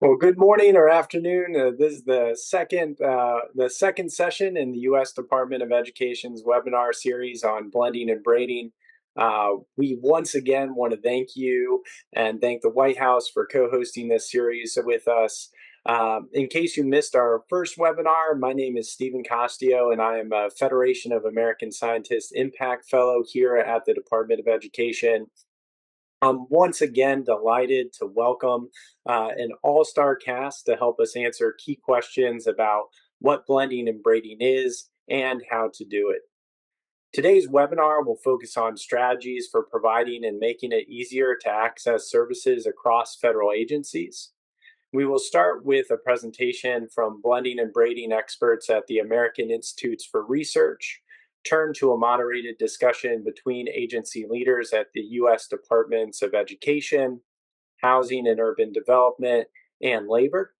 Well, good morning or afternoon. This is the second session in the U.S. Department of Education's webinar series on blending and braiding. We once again want to thank you and thank the White House for co-hosting this series with us. In case you missed our first webinar, my name is Stephen Costio, and I am a Federation of American Scientists Impact Fellow here at the Department of Education. I'm once again delighted to welcome an all-star cast to help us answer key questions about what blending and braiding is and how to do it. Today's webinar will focus on strategies for providing and making it easier to access services across federal agencies. We will start with a presentation from blending and braiding experts at the American Institutes for Research, turn to a moderated discussion between agency leaders at the U.S. Departments of Education, Housing and Urban Development, and Labor,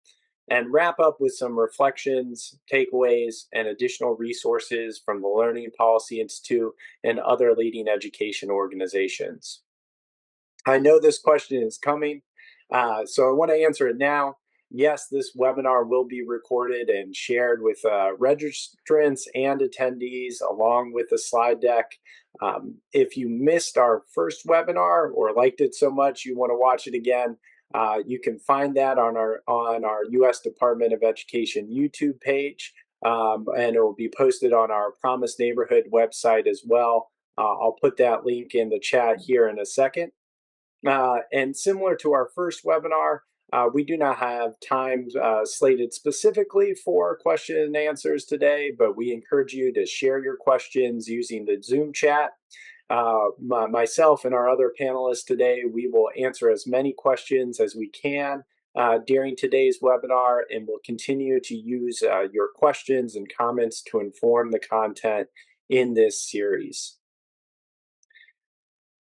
and wrap up with some reflections, takeaways, and additional resources from the Learning Policy Institute and other leading education organizations. I know this question is coming, so I want to answer it now. Yes, this webinar will be recorded and shared with registrants and attendees along with the slide deck. If you missed our first webinar or liked it so much you want to watch it again, you can find that on our U.S. Department of Education YouTube page, and it will be posted on our Promise Neighborhood website as well. I'll put that link in the chat here in a second. And similar to our first webinar, we do not have time slated specifically for question and answers today, but we encourage you to share your questions using the Zoom chat. Myself and our other panelists today, we will answer as many questions as we can during today's webinar, and we'll continue to use your questions and comments to inform the content in this series.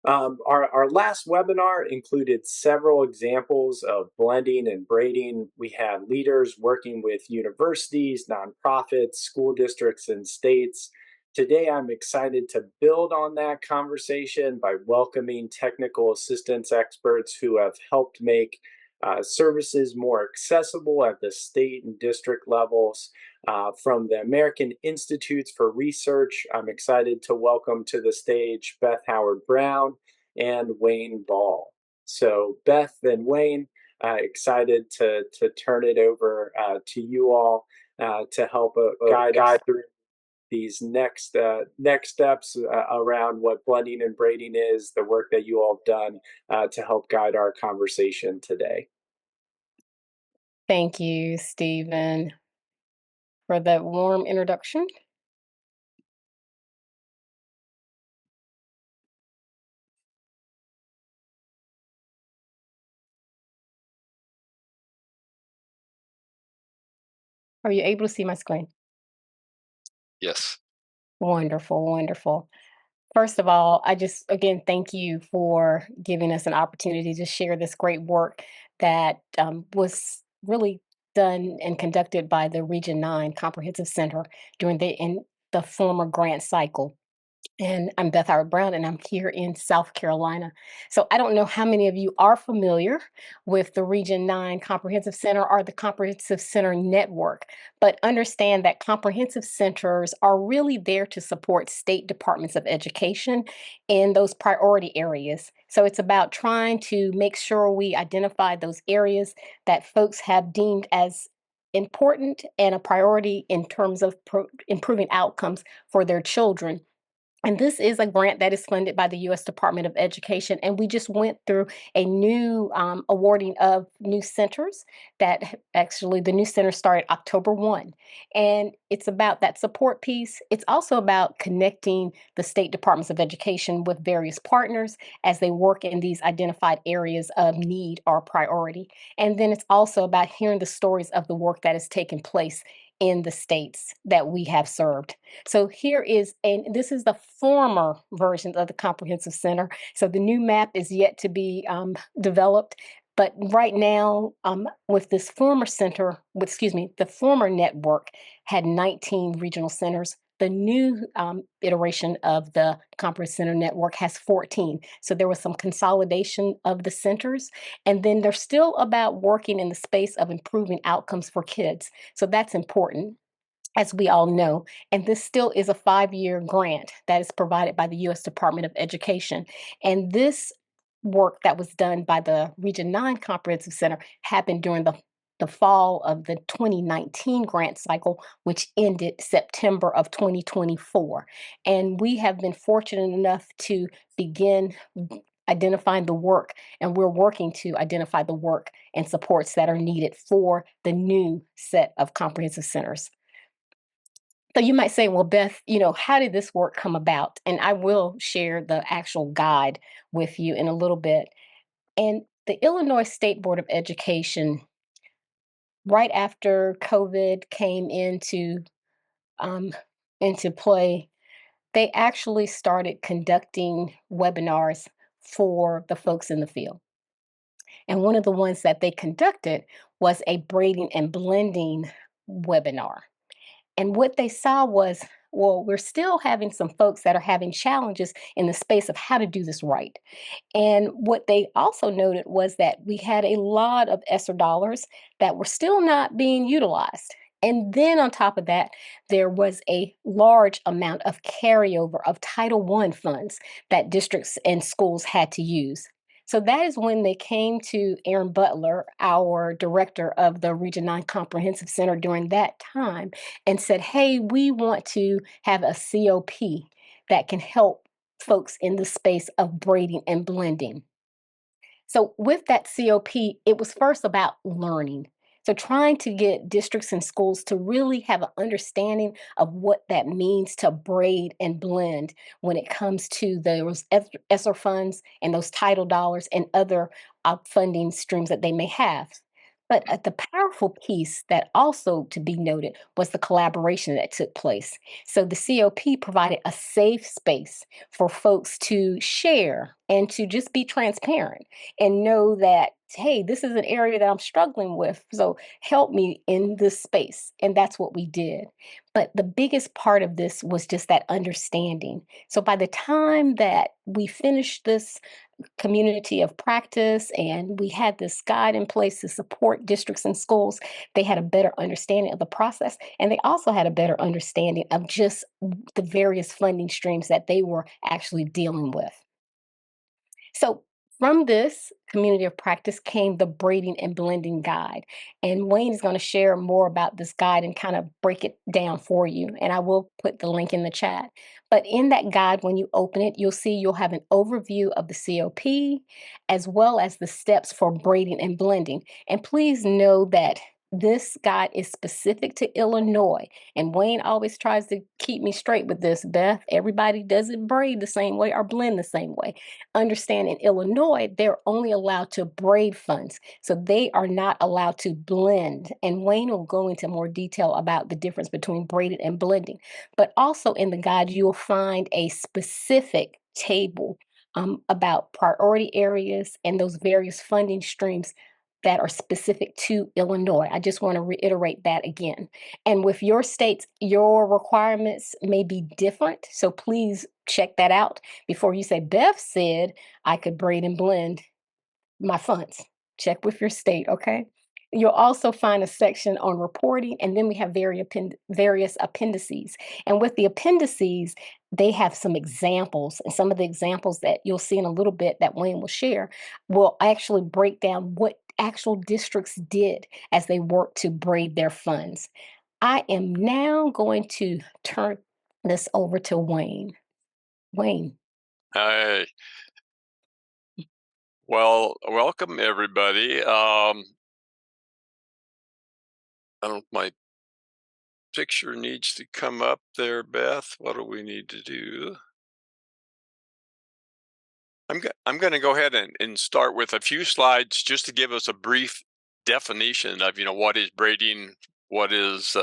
Our last webinar included several examples of blending and braiding. We had leaders working with universities, nonprofits, school districts, and states. Today, I'm excited to build on that conversation by welcoming technical assistance experts who have helped make services more accessible at the state and district levels. From the American Institutes for Research, I'm excited to welcome to the stage Beth Howard-Brown and Wayne Ball. So Beth and Wayne, excited to turn it over to you all to help guide through these next steps around what blending and braiding is, the work that you all have done to help guide our conversation today. Thank you, Stephen, for that warm introduction. Are you able to see my screen? Yes. Wonderful, wonderful. First of all, I just, again, thank you for giving us an opportunity to share this great work that was really done and conducted by the Region 9 Comprehensive Center during the former grant cycle. And I'm Beth Howard-Brown, and I'm here in South Carolina. So I don't know how many of you are familiar with the Region 9 Comprehensive Center or the Comprehensive Center Network, but understand that comprehensive centers are really there to support state departments of education in those priority areas. So it's about trying to make sure we identify those areas that folks have deemed as important and a priority in terms of improving outcomes for their children. And this is a grant that is funded by the U.S. Department of Education. And we just went through a new awarding of new centers that actually the new center started October 1. And it's about that support piece. It's also about connecting the state departments of education with various partners as they work in these identified areas of need or priority. And then it's also about hearing the stories of the work that has taken place in the states that we have served. So this is the former version of the Comprehensive Center. So the new map is yet to be developed. But right now, with this former center, the former network had 19 regional centers. The new iteration of the Comprehensive Center Network has 14. So there was some consolidation of the centers. And then they're still about working in the space of improving outcomes for kids. So that's important, as we all know. And this still is a 5-year grant that is provided by the U.S. Department of Education. And this work that was done by the Region 9 Comprehensive Center happened during the fall of the 2019 grant cycle, which ended September of 2024. And we have been fortunate enough to begin identifying the work, and we're working to identify the work and supports that are needed for the new set of comprehensive centers. So you might say, well, Beth, how did this work come about? And I will share the actual guide with you in a little bit. And the Illinois State Board of Education, right after COVID came into play, they actually started conducting webinars for the folks in the field. And one of the ones that they conducted was a braiding and blending webinar. And what they saw was, well, we're still having some folks that are having challenges in the space of how to do this right. And what they also noted was that we had a lot of ESSER dollars that were still not being utilized. And then on top of that, there was a large amount of carryover of Title I funds that districts and schools had to use. So that is when they came to Aaron Butler, our director of the Region 9 Comprehensive Center during that time, and said, hey, we want to have a COP that can help folks in the space of braiding and blending. So, with that COP, it was first about learning. So, trying to get districts and schools to really have an understanding of what that means to braid and blend when it comes to those ESSER funds and those title dollars and other funding streams that they may have. But the powerful piece that also to be noted was the collaboration that took place. So the COP provided a safe space for folks to share and to just be transparent and know that, hey, this is an area that I'm struggling with. So help me in this space. And that's what we did. But the biggest part of this was just that understanding. So by the time that we finished this community of practice and we had this guide in place to support districts and schools, they had a better understanding of the process, and they also had a better understanding of just the various funding streams that they were actually dealing with. So from this community of practice came the braiding and blending guide. And Wayne is going to share more about this guide and kind of break it down for you. And I will put the link in the chat. But in that guide, when you open it, you'll have an overview of the COP as well as the steps for braiding and blending. And please know that this guide is specific to Illinois. And Wayne always tries to keep me straight with this, Beth. Everybody doesn't braid the same way or blend the same way. Understand in Illinois, they're only allowed to braid funds. So they are not allowed to blend. And Wayne will go into more detail about the difference between braided and blending. But also in the guide, you'll find a specific table about priority areas and those various funding streams that are specific to Illinois. I just want to reiterate that again. And with your states, your requirements may be different. So please check that out before you say, Beth said I could braid and blend my funds. Check with your state, okay? You'll also find a section on reporting, and then we have various appendices. And with the appendices, they have some examples, and some of the examples that you'll see in a little bit that Wayne will share will actually break down what actual districts did as they worked to braid their funds. I am now going to turn this over to Wayne. Wayne. Hi. Well, welcome everybody. I don't know if my picture needs to come up there, Beth. What do we need to do? I'm going to go ahead and start with a few slides just to give us a brief definition of, what is braiding, what is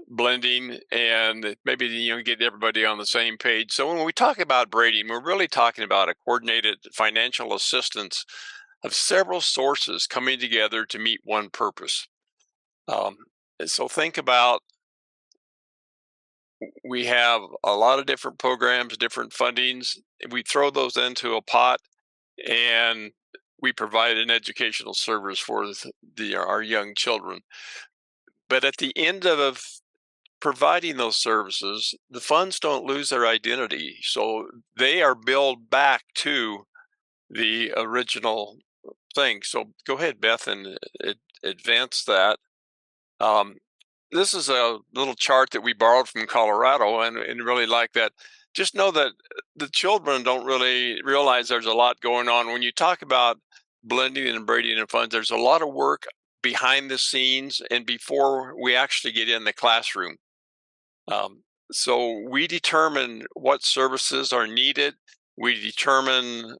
blending, and maybe, get everybody on the same page. So when we talk about braiding, we're really talking about a coordinated financial assistance of several sources coming together to meet one purpose. So think about we have a lot of different programs, different fundings. We throw those into a pot, and we provide an educational service for our young children. But at the end of providing those services, the funds don't lose their identity. So they are billed back to the original thing. So go ahead, Beth, and advance that. Um, this is a little chart that we borrowed from Colorado and really like that. Just know that the children don't really realize there's a lot going on. When you talk about blending and braiding and funds, there's a lot of work behind the scenes and before we actually get in the classroom. So we determine what services are needed. We determine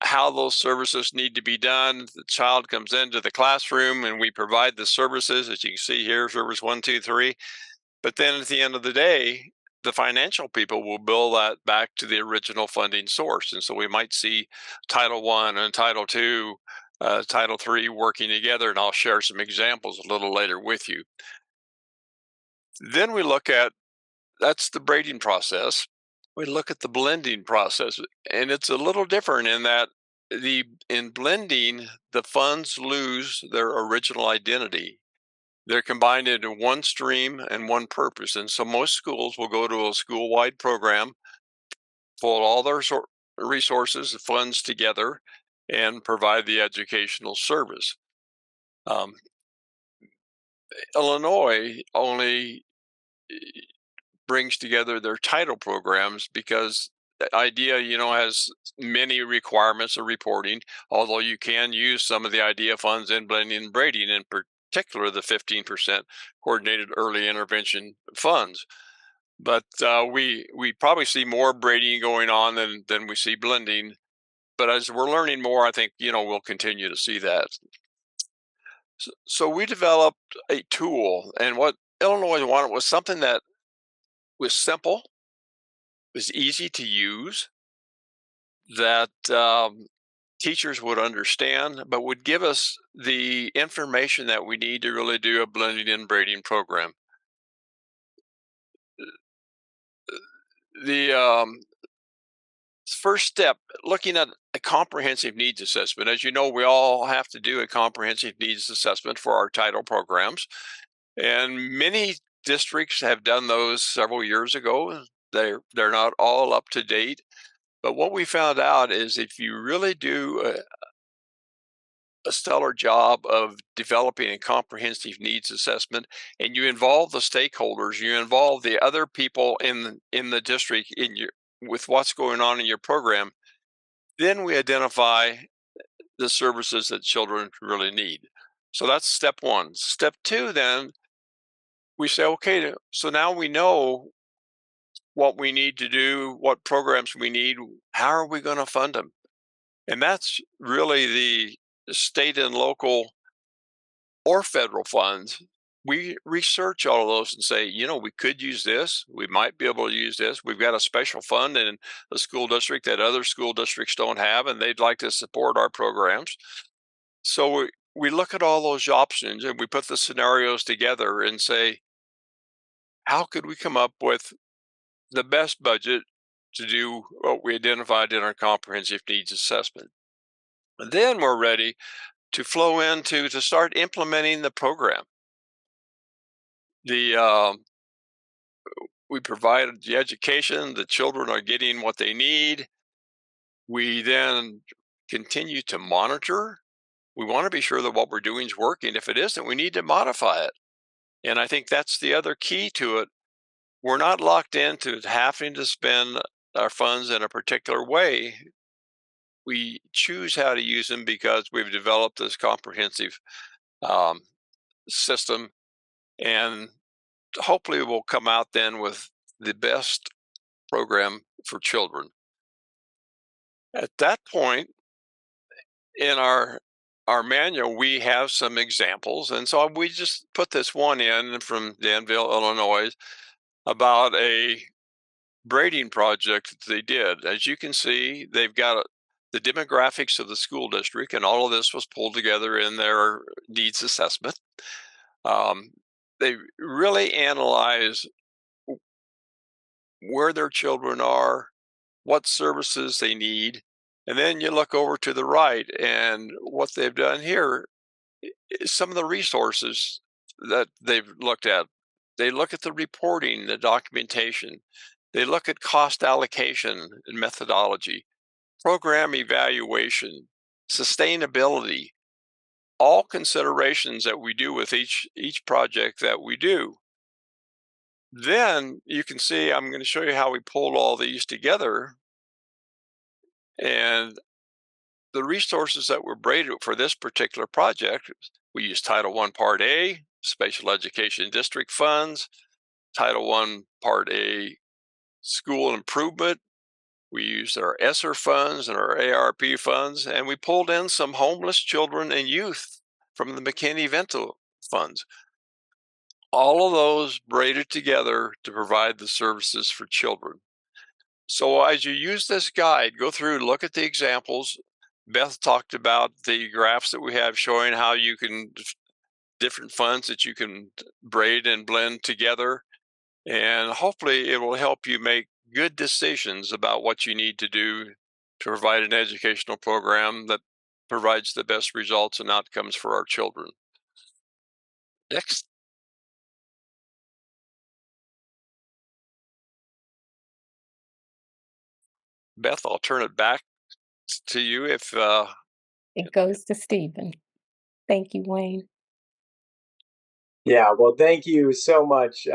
how those services need to be done. The child comes into the classroom and we provide the services, as you can see here, service 1, 2, 3. But then at the end of the day, the financial people will bill that back to the original funding source. And so we might see Title I and Title II, Title III working together, and I'll share some examples a little later with you. Then we look at, that's the braiding process. We look at the blending process, and it's a little different in that in blending, the funds lose their original identity. They're combined into one stream and one purpose. And so most schools will go to a school-wide program, pull all their resources, funds together, and provide the educational service. Illinois only brings together their title programs because the idea, has many requirements of reporting, although you can use some of the idea funds in blending and braiding, in particular the 15% coordinated early intervention funds. But we probably see more braiding going on than we see blending. But as we're learning more, I think we'll continue to see that. So we developed a tool, and what Illinois wanted was something that was simple, was easy to use, that teachers would understand, but would give us the information that we need to really do a blending and braiding program. The first step, looking at a comprehensive needs assessment. As you know, we all have to do a comprehensive needs assessment for our title programs, and many districts have done those several years ago. They're not all up to date. But what we found out is if you really do a stellar job of developing a comprehensive needs assessment and you involve the stakeholders, you involve the other people in the district with what's going on in your program, then we identify the services that children really need. So that's step one. Step two, then we say, okay, so now we know what we need to do, what programs we need, how are we going to fund them? And that's really the state and local or federal funds. We research all of those and say, we could use this. We might be able to use this. We've got a special fund in the school district that other school districts don't have, and they'd like to support our programs. So we look at all those options and we put the scenarios together and say, how could we come up with the best budget to do what we identified in our comprehensive needs assessment? And then we're ready to flow into to start implementing the program. We provide the education, the children are getting what they need. We then continue to monitor. We want to be sure that what we're doing is working. If it isn't, we need to modify it. And I think that's the other key to it. We're not locked into having to spend our funds in a particular way. We choose how to use them because we've developed this comprehensive system, and hopefully we'll come out then with the best program for children. At that point in our manual, we have some examples, and so we just put this one in from Danville, Illinois, about a braiding project that they did. As you can see, they've got the demographics of the school district, and all of this was pulled together in their needs assessment. they really analyze where their children are, what services they need, and then you look over to the right, and what they've done here is some of the resources that they've looked at. They look at the reporting, the documentation. They look at cost allocation and methodology, program evaluation, sustainability, all considerations that we do with each project that we do. Then you can see, I'm going to show you how we pulled all these together, and the resources that were braided for this particular project. We use Title I Part A, Special Education District funds, Title I Part A school improvement. We used our ESSER funds and our ARP funds, and we pulled in some homeless children and youth from the McKinney-Vento funds. All of those braided together to provide the services for children. So as you use this guide, go through, look at the examples. Beth talked about the graphs that we have showing how you can, different funds that you can braid and blend together. And hopefully it will help you make good decisions about what you need to do to provide an educational program that provides the best results and outcomes for our children. Next. Beth, I'll turn it back to you if It goes to Stephen. Thank you, Wayne. Yeah, well, thank you so much,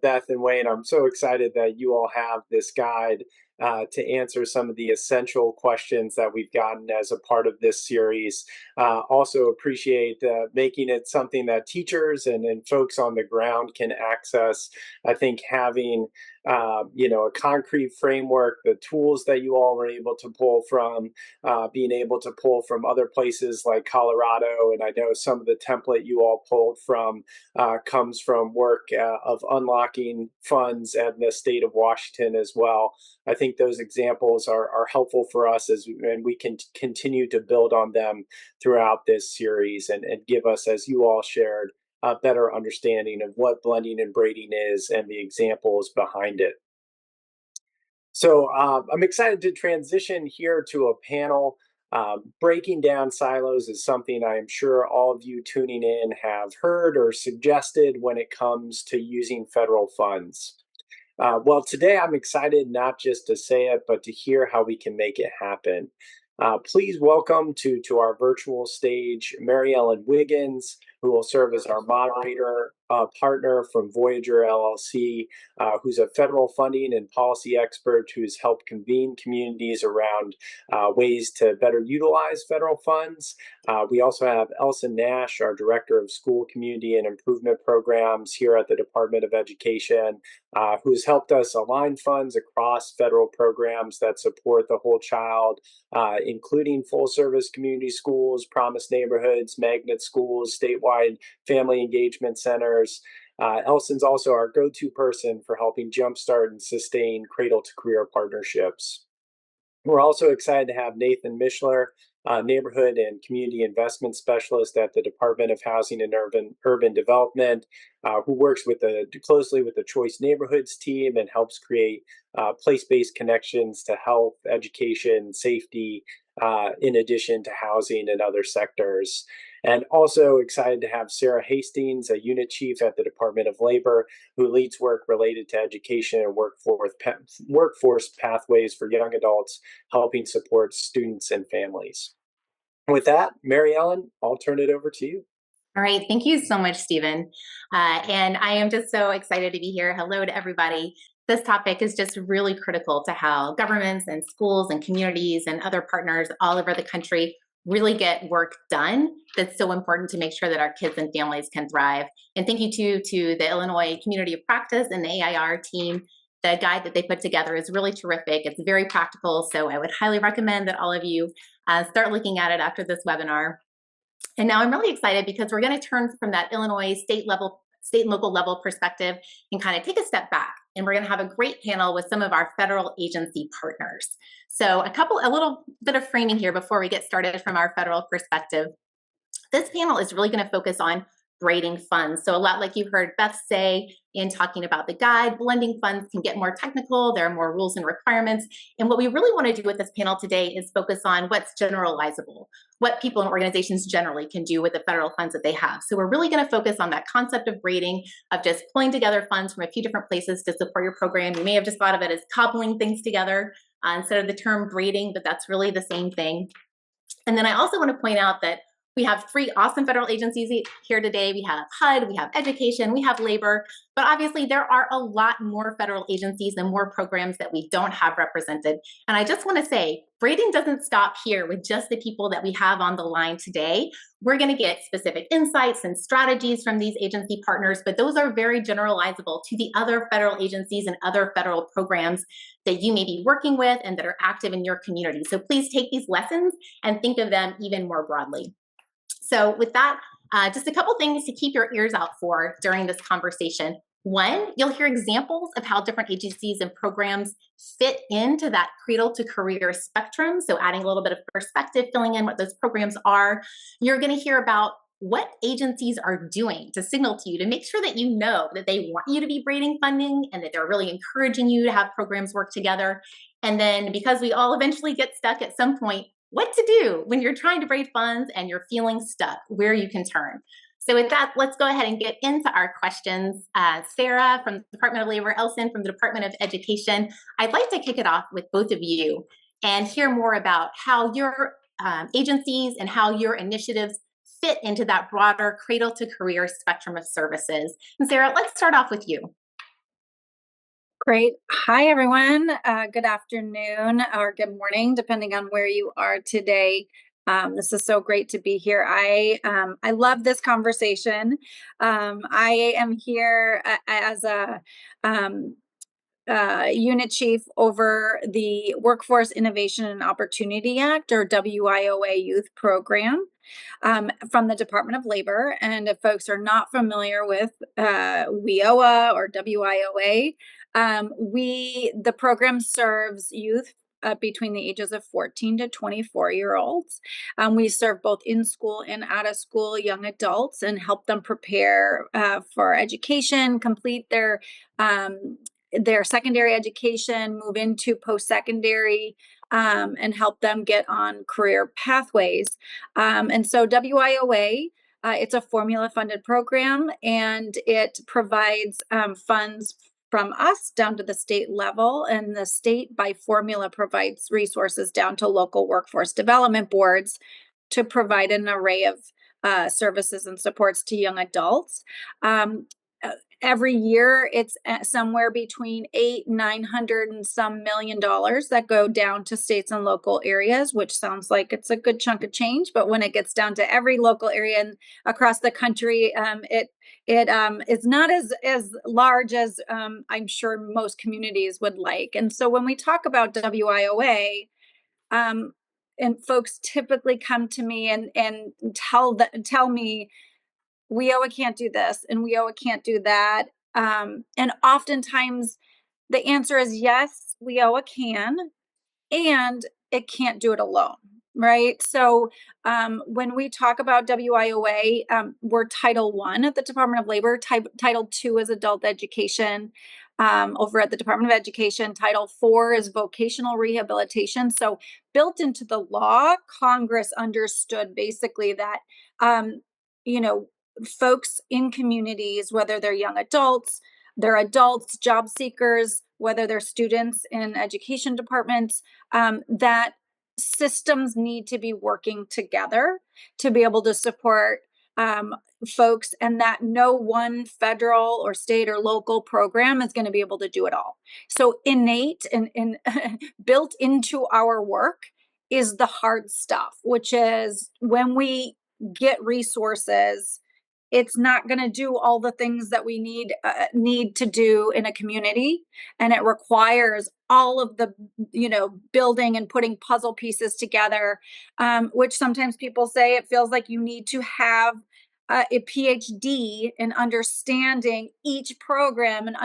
Beth and Wayne. I'm so excited that you all have this guide to answer some of the essential questions that we've gotten as a part of this series. Also appreciate making it something that teachers and folks on the ground can access. I think having a concrete framework, the tools that you all were able to pull from, being able to pull from other places like Colorado, and I know some of the template you all pulled from comes from work of unlocking funds at the state of Washington as well. I think those examples are helpful for us and we can continue to build on them throughout this series and give us, as you all shared, a better understanding of what blending and braiding is and the examples behind it. So I'm excited to transition here to a panel. Breaking down silos is something I am sure all of you tuning in have heard or suggested when it comes to using federal funds. Well, today I'm excited not just to say it, but to hear how we can make it happen. Please welcome to our virtual stage Mary Ellen Wiggins, who will serve as our moderator partner from Voyager LLC, who's a federal funding and policy expert who's helped convene communities around ways to better utilize federal funds. We also have Elson Nash, our Director of School Community and Improvement Programs here at the Department of Education, who's helped us align funds across federal programs that support the whole child, including full-service community schools, Promise Neighborhoods, magnet schools, statewide family engagement centers. Elson's also our go-to person for helping jumpstart and sustain cradle-to-career partnerships. We're also excited to have Nathan Mishler, Neighborhood and Community Investment Specialist at the Department of Housing and Urban Development, who works closely with the Choice Neighborhoods team and helps create place-based connections to health, education, safety, in addition to housing and other sectors. And also excited to have Sarah Hastings, a unit chief at the Department of Labor, who leads work related to education and workforce pathways for young adults, helping support students and families. With that, Mary Ellen, I'll turn it over to you. All right. Thank you so much, Stephen. And I am just so excited to be here. Hello to everybody. This topic is just really critical to how governments and schools and communities and other partners all over the country really get work done that's so important to make sure that our kids and families can thrive. And thank you to the Illinois Community of Practice and the AIR team. The guide that they put together is really terrific. It's very practical, so I would highly recommend that all of you start looking at it after this webinar. And now I'm really excited because we're going to turn from that Illinois state and local level perspective and kind of take a step back. And we're going to have a great panel with some of our federal agency partners. So a little bit of framing here before we get started from our federal perspective. This panel is really going to focus on braiding funds. So a lot like you heard Beth say in talking about the guide, blending funds can get more technical. There are more rules and requirements. And what we really want to do with this panel today is focus on what's generalizable, what people and organizations generally can do with the federal funds that they have. So we're really going to focus on that concept of braiding, of just pulling together funds from a few different places to support your program. You may have just thought of it as cobbling things together instead of the term braiding, but that's really the same thing. And then I also want to point out that we have 3 awesome federal agencies here today. We have HUD, we have education, we have labor, but obviously there are a lot more federal agencies and more programs that we don't have represented. And I just want to say, braiding doesn't stop here with just the people that we have on the line today. We're going to get specific insights and strategies from these agency partners, but those are very generalizable to the other federal agencies and other federal programs that you may be working with and that are active in your community. So please take these lessons and think of them even more broadly. So with that, just a couple things to keep your ears out for during this conversation. One, you'll hear examples of how different agencies and programs fit into that cradle-to-career spectrum. So adding a little bit of perspective, filling in what those programs are. You're going to hear about what agencies are doing to signal to you to make sure that you know that they want you to be braiding funding and that they're really encouraging you to have programs work together. And then because we all eventually get stuck at some point, what to do when you're trying to braid funds and you're feeling stuck, where you can turn. So with that, let's go ahead and get into our questions. Sarah from the Department of Labor, Elson from the Department of Education. I'd like to kick it off with both of you and hear more about how your agencies and how your initiatives fit into that broader cradle-to-career spectrum of services. And Sarah, let's start off with you. Great. Hi, everyone. Good afternoon or good morning, depending on where you are today. This is so great to be here. I love this conversation. I am here as a unit chief over the Workforce Innovation and Opportunity Act, or WIOA youth program. From the Department of Labor. And if folks are not familiar with WIOA or WIOA, the program serves youth between the ages of 14 to 24-year-olds. We serve both in school and out of school young adults and help them prepare for education, complete their secondary education, move into post-secondary, and help them get on career pathways. And so WIOA, it's a formula-funded program, and it provides funds from us down to the state level, and the state by formula provides resources down to local workforce development boards to provide an array of services and supports to young adults. Every year, it's somewhere between $800 and $900 million that go down to states and local areas, which sounds like it's a good chunk of change. But when it gets down to every local area and across the country, it is not as large as I'm sure most communities would like. And so when we talk about WIOA, and folks typically come to me and tell me, WIOA can't do this and WIOA can't do that. And oftentimes the answer is yes, WIOA can, and it can't do it alone, right? So when we talk about WIOA, we're Title I at the Department of Labor. Title II is adult education over at the Department of Education. Title IV is vocational rehabilitation. So built into the law, Congress understood basically that, folks in communities, whether they're young adults, they're adults, job seekers, whether they're students in education departments, that systems need to be working together to be able to support folks, and that no one federal or state or local program is going to be able to do it all. So innate and built into our work is the hard stuff, which is when we get resources, it's not going to do all the things that we need to do in a community, and it requires all of the building and putting puzzle pieces together, which sometimes people say it feels like you need to have a PhD in understanding each program and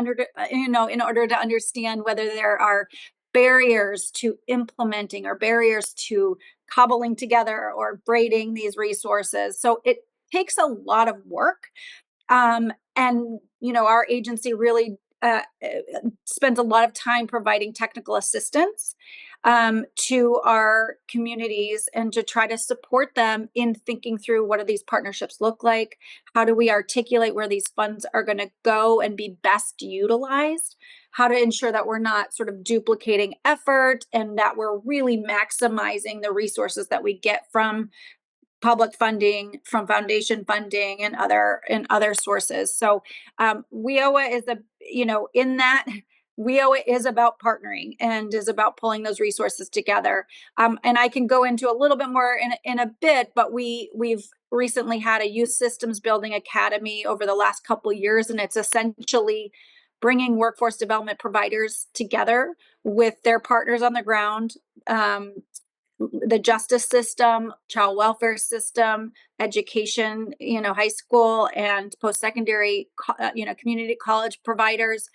in order to understand whether there are barriers to implementing or barriers to cobbling together or braiding these resources. So takes a lot of work. And, our agency really spends a lot of time providing technical assistance to our communities and to try to support them in thinking through what do these partnerships look like? How do we articulate where these funds are going to go and be best utilized? How to ensure that we're not sort of duplicating effort and that we're really maximizing the resources that we get from public funding, from foundation funding, and other sources. So WIOA is in that WIOA is about partnering and is about pulling those resources together. And I can go into a little bit more in a bit, but we've recently had a youth systems building academy over the last couple of years, and it's essentially bringing workforce development providers together with their partners on the ground, the justice system, child welfare system, education, high school and post-secondary, community college providers,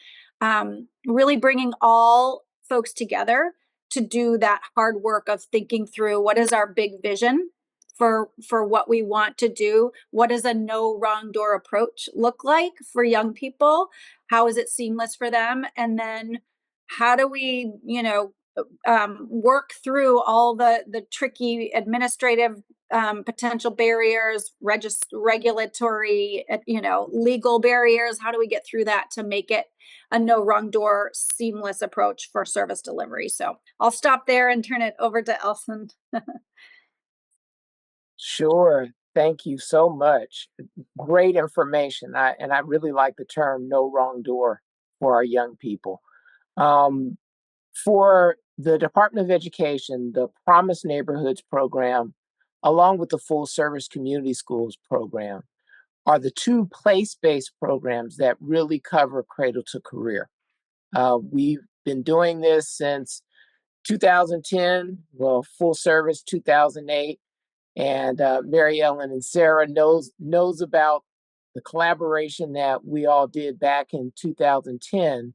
really bringing all folks together to do that hard work of thinking through what is our big vision for what we want to do. What does a no wrong door approach look like for young people? How is it seamless for them? And then how do we, work through all the tricky administrative potential barriers, regulatory, legal barriers? How do we get through that to make it a no wrong door, seamless approach for service delivery? So I'll stop there and turn it over to Elson. Sure. Thank you so much. Great information. I really like the term no wrong door for our young people. For the Department of Education, the Promise Neighborhoods program, along with the Full Service Community Schools program, are the two place-based programs that really cover cradle to career. We've been doing this since 2010, well, full service 2008. And Mary Ellen and Sarah knows about the collaboration that we all did back in 2010.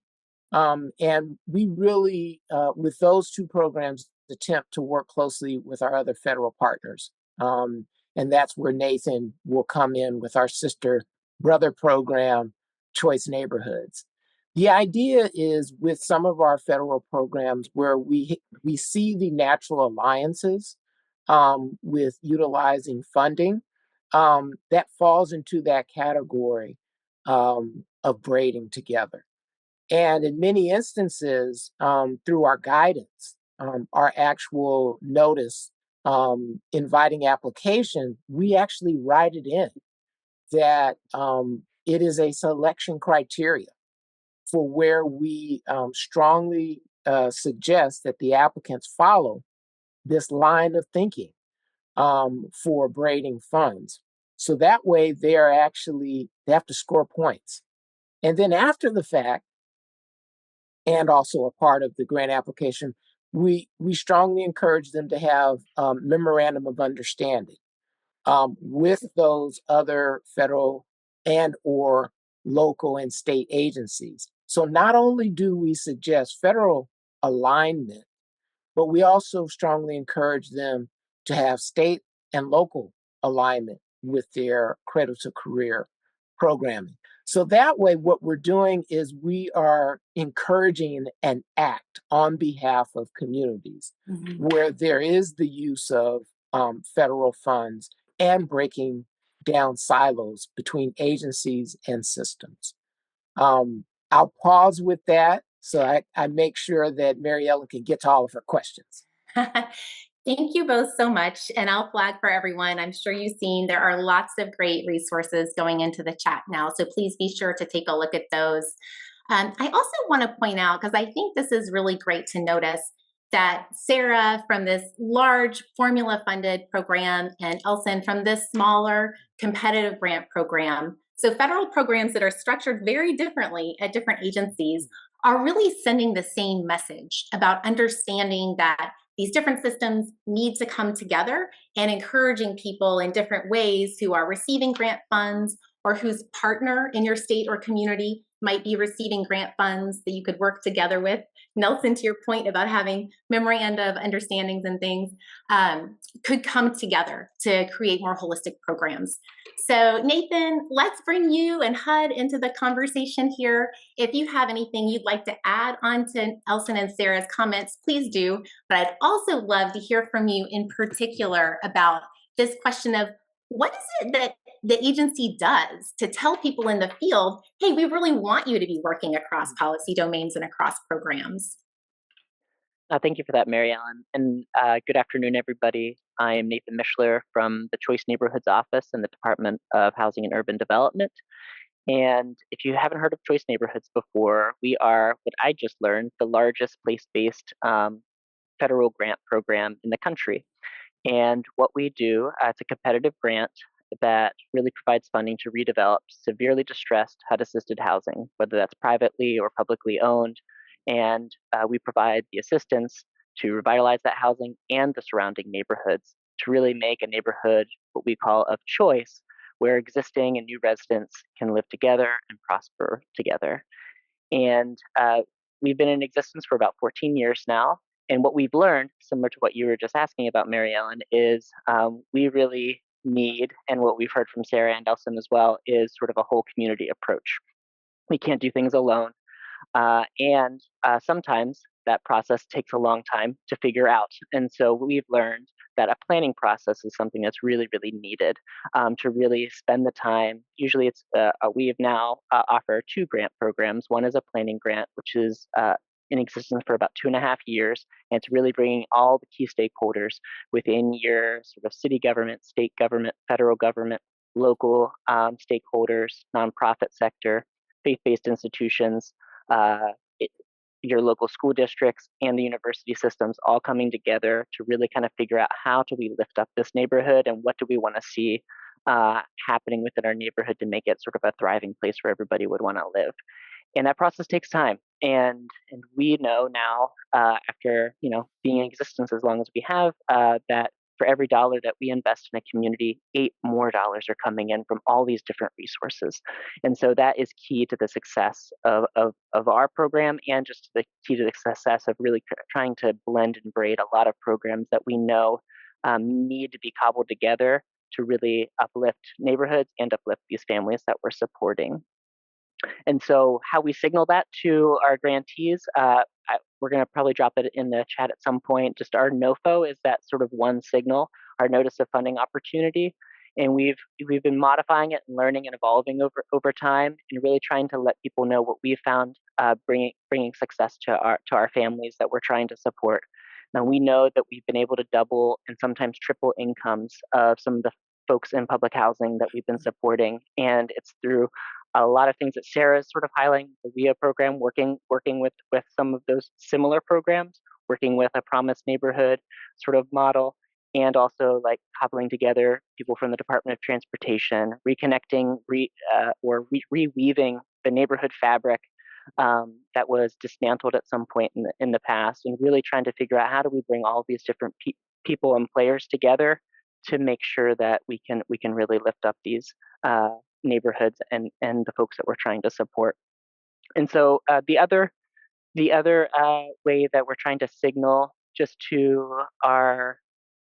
And we really, with those two programs, attempt to work closely with our other federal partners. And that's where Nathan will come in with our sister brother program, Choice Neighborhoods. The idea is with some of our federal programs where we see the natural alliances with utilizing funding, that falls into that category of braiding together. And in many instances, through our guidance, our actual notice inviting application, we actually write it in that it is a selection criteria for where we strongly suggest that the applicants follow this line of thinking for braiding funds. So that way they have to score points. And then after the fact, and also a part of the grant application, we strongly encourage them to have memorandum of understanding with those other federal and or local and state agencies. So not only do we suggest federal alignment, but we also strongly encourage them to have state and local alignment with their cradle to career programming. So that way, what we're doing is we are encouraging an act on behalf of communities where there is the use of federal funds and breaking down silos between agencies and systems. I'll pause with that so I make sure that Mary Ellen can get to all of her questions. Thank you both so much. And I'll flag for everyone, I'm sure you've seen there are lots of great resources going into the chat now. So please be sure to take a look at those. I also want to point out, because I think this is really great to notice, that Sarah from this large formula funded program and Elson from this smaller competitive grant program. So federal programs that are structured very differently at different agencies are really sending the same message about understanding that these different systems need to come together and encouraging people in different ways who are receiving grant funds or whose partner in your state or community might be receiving grant funds that you could work together with Nelson, to your point about having memoranda of understandings and things, could come together to create more holistic programs. So Nathan, let's bring you and HUD into the conversation here. If you have anything you'd like to add on to Elson and Sarah's comments, please do. But I'd also love to hear from you in particular about this question of what is it that the agency does to tell people in the field, hey, we really want you to be working across policy domains and across programs? Thank you for that, Mary Ellen. And good afternoon, everybody. I am Nathan Mishler from the Choice Neighborhoods Office in the Department of Housing and Urban Development. And if you haven't heard of Choice Neighborhoods before, we are, what I just learned, the largest place-based federal grant program in the country. And what we do, it's a competitive grant that really provides funding to redevelop severely distressed HUD-assisted housing, whether that's privately or publicly owned. And we provide the assistance to revitalize that housing and the surrounding neighborhoods to really make a neighborhood what we call of choice, where existing and new residents can live together and prosper together. And we've been in existence for about 14 years now. And what we've learned, similar to what you were just asking about, Mary Ellen, is we really need, and what we've heard from Sarah and Elson as well, is sort of a whole community approach. We can't do things alone. And sometimes that process takes a long time to figure out. And so we've learned that a planning process is something that's really, really needed to really spend the time. Usually it's, we have now offer 2 grant programs. One is a planning grant, which is in existence for about 2.5 years. And it's really bringing all the key stakeholders within your sort of city government, state government, federal government, local stakeholders, nonprofit sector, faith-based institutions, your local school districts and the university systems all coming together to really kind of figure out how do we lift up this neighborhood and what do we want to see happening within our neighborhood to make it sort of a thriving place where everybody would want to live. And that process takes time. And we know now, after being in existence as long as we have, that for every dollar that we invest in a community, 8 more dollars are coming in from all these different resources. And so that is key to the success of our program and just the key to the success of really trying to blend and braid a lot of programs that we know need to be cobbled together to really uplift neighborhoods and uplift these families that we're supporting. And so how we signal that to our grantees, we're going to probably drop it in the chat at some point. Just our NOFO is that sort of one signal, our notice of funding opportunity. And we've been modifying it and learning and evolving over time and really trying to let people know what we've found bringing success to our families that we're trying to support. Now we know that we've been able to double and sometimes triple incomes of some of the folks in public housing that we've been supporting. And it's through a lot of things that Sarah is sort of highlighting, the WIA program, working with some of those similar programs, working with a Promise Neighborhood sort of model, and also like cobbling together people from the Department of Transportation, reconnecting reweaving the neighborhood fabric that was dismantled at some point in the past, and really trying to figure out how do we bring all of these different people and players together to make sure that we can really lift up these neighborhoods and the folks that we're trying to support. And so the other way that we're trying to signal just to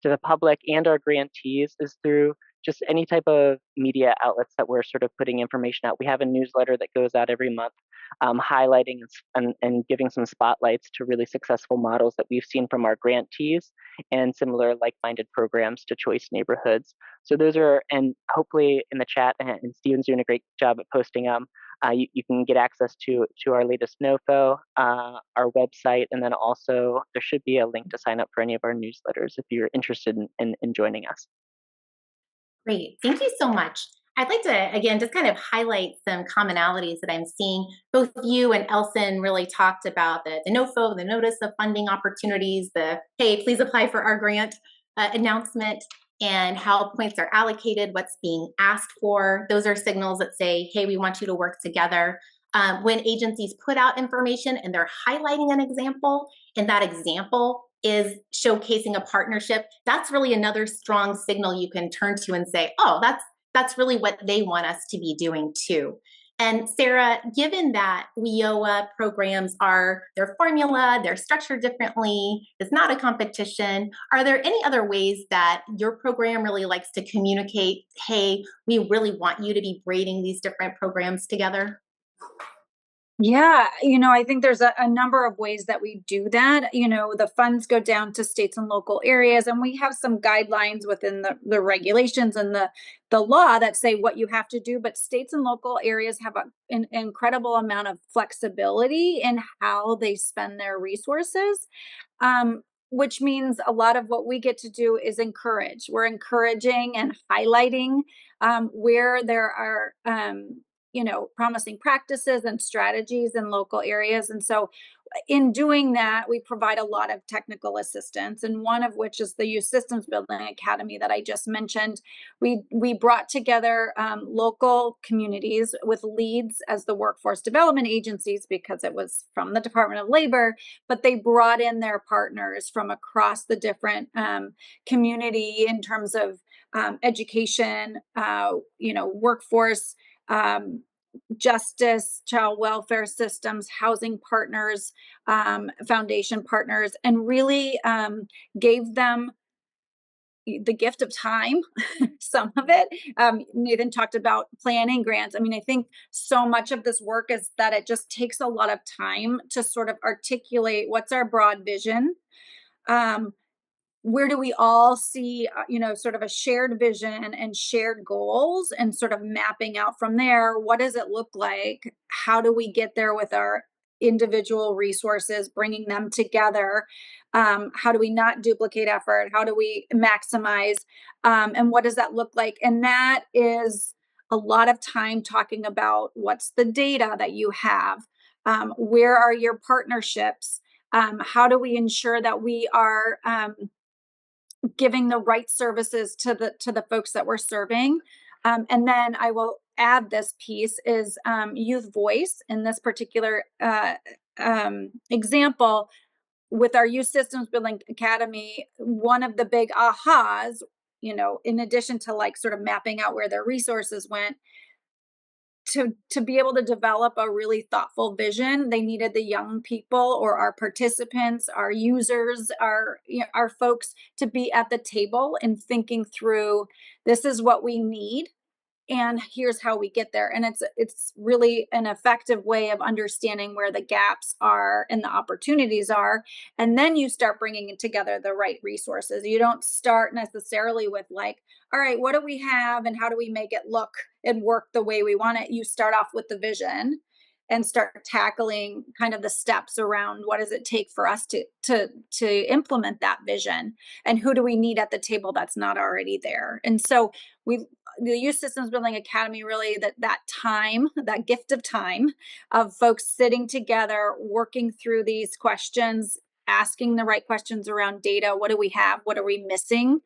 the public and our grantees is through just any type of media outlets that we're sort of putting information out. We have a newsletter that goes out every month highlighting and giving some spotlights to really successful models that we've seen from our grantees and similar like-minded programs to Choice Neighborhoods. So those are, and hopefully in the chat, and Steven's doing a great job at posting them, you can get access to our latest NOFO, our website, and then also there should be a link to sign up for any of our newsletters if you're interested in joining us. Great, thank you so much. I'd like to, again, just kind of highlight some commonalities that I'm seeing. Both you and Elson really talked about the NOFO, the Notice of Funding Opportunities, the, hey, please apply for our grant announcement, and how points are allocated, what's being asked for. Those are signals that say, hey, we want you to work together. When agencies put out information and they're highlighting an example, and that example is showcasing a partnership, that's really another strong signal you can turn to and say, oh, that's really what they want us to be doing too. And Sarah, given that WIOA programs they're formula, they're structured differently, it's not a competition, are there any other ways that your program really likes to communicate, hey, we really want you to be braiding these different programs together? Yeah, I think there's a number of ways that we do that. The funds go down to states and local areas, and we have some guidelines within the regulations and the law that say what you have to do. But states and local areas have an incredible amount of flexibility in how they spend their resources. Which means a lot of what we get to do is encourage. We're encouraging and highlighting where there are promising practices and strategies in local areas. And so in doing that, we provide a lot of technical assistance, and one of which is the Youth Systems Building Academy that I just mentioned. We brought together local communities with leads as the workforce development agencies because it was from the Department of Labor, but they brought in their partners from across the different community in terms of education, workforce. Justice, child welfare systems, housing partners, foundation partners, and really gave them the gift of time, some of it. Nathan talked about planning grants. I mean, I think so much of this work is that it just takes a lot of time to sort of articulate what's our broad vision. Where do we all see, sort of a shared vision and shared goals, and sort of mapping out from there, what does it look like? How do we get there with our individual resources, bringing them together? How do we not duplicate effort? How do we maximize? And what does that look like? And that is a lot of time talking about what's the data that you have? Where are your partnerships? How do we ensure that we are giving the right services to the folks that we're serving? And then I will add this piece is youth voice in this particular example. With our Youth Systems Building Academy, one of the big ahas, in addition to like sort of mapping out where their resources went, to be able to develop a really thoughtful vision, they needed the young people, or our participants, our users, our folks, to be at the table and thinking through, this is what we need and here's how we get there. And it's really an effective way of understanding where the gaps are and the opportunities are. And then you start bringing together the right resources. You don't start necessarily with like, all right, what do we have and how do we make it look and work the way we want it? You start off with the vision and start tackling kind of the steps around what does it take for us to implement that vision, and who do we need at the table that's not already there. And so the Youth Systems Building Academy, really that time, that gift of time of folks sitting together, working through these questions, asking the right questions around data. What do we have? What are we missing?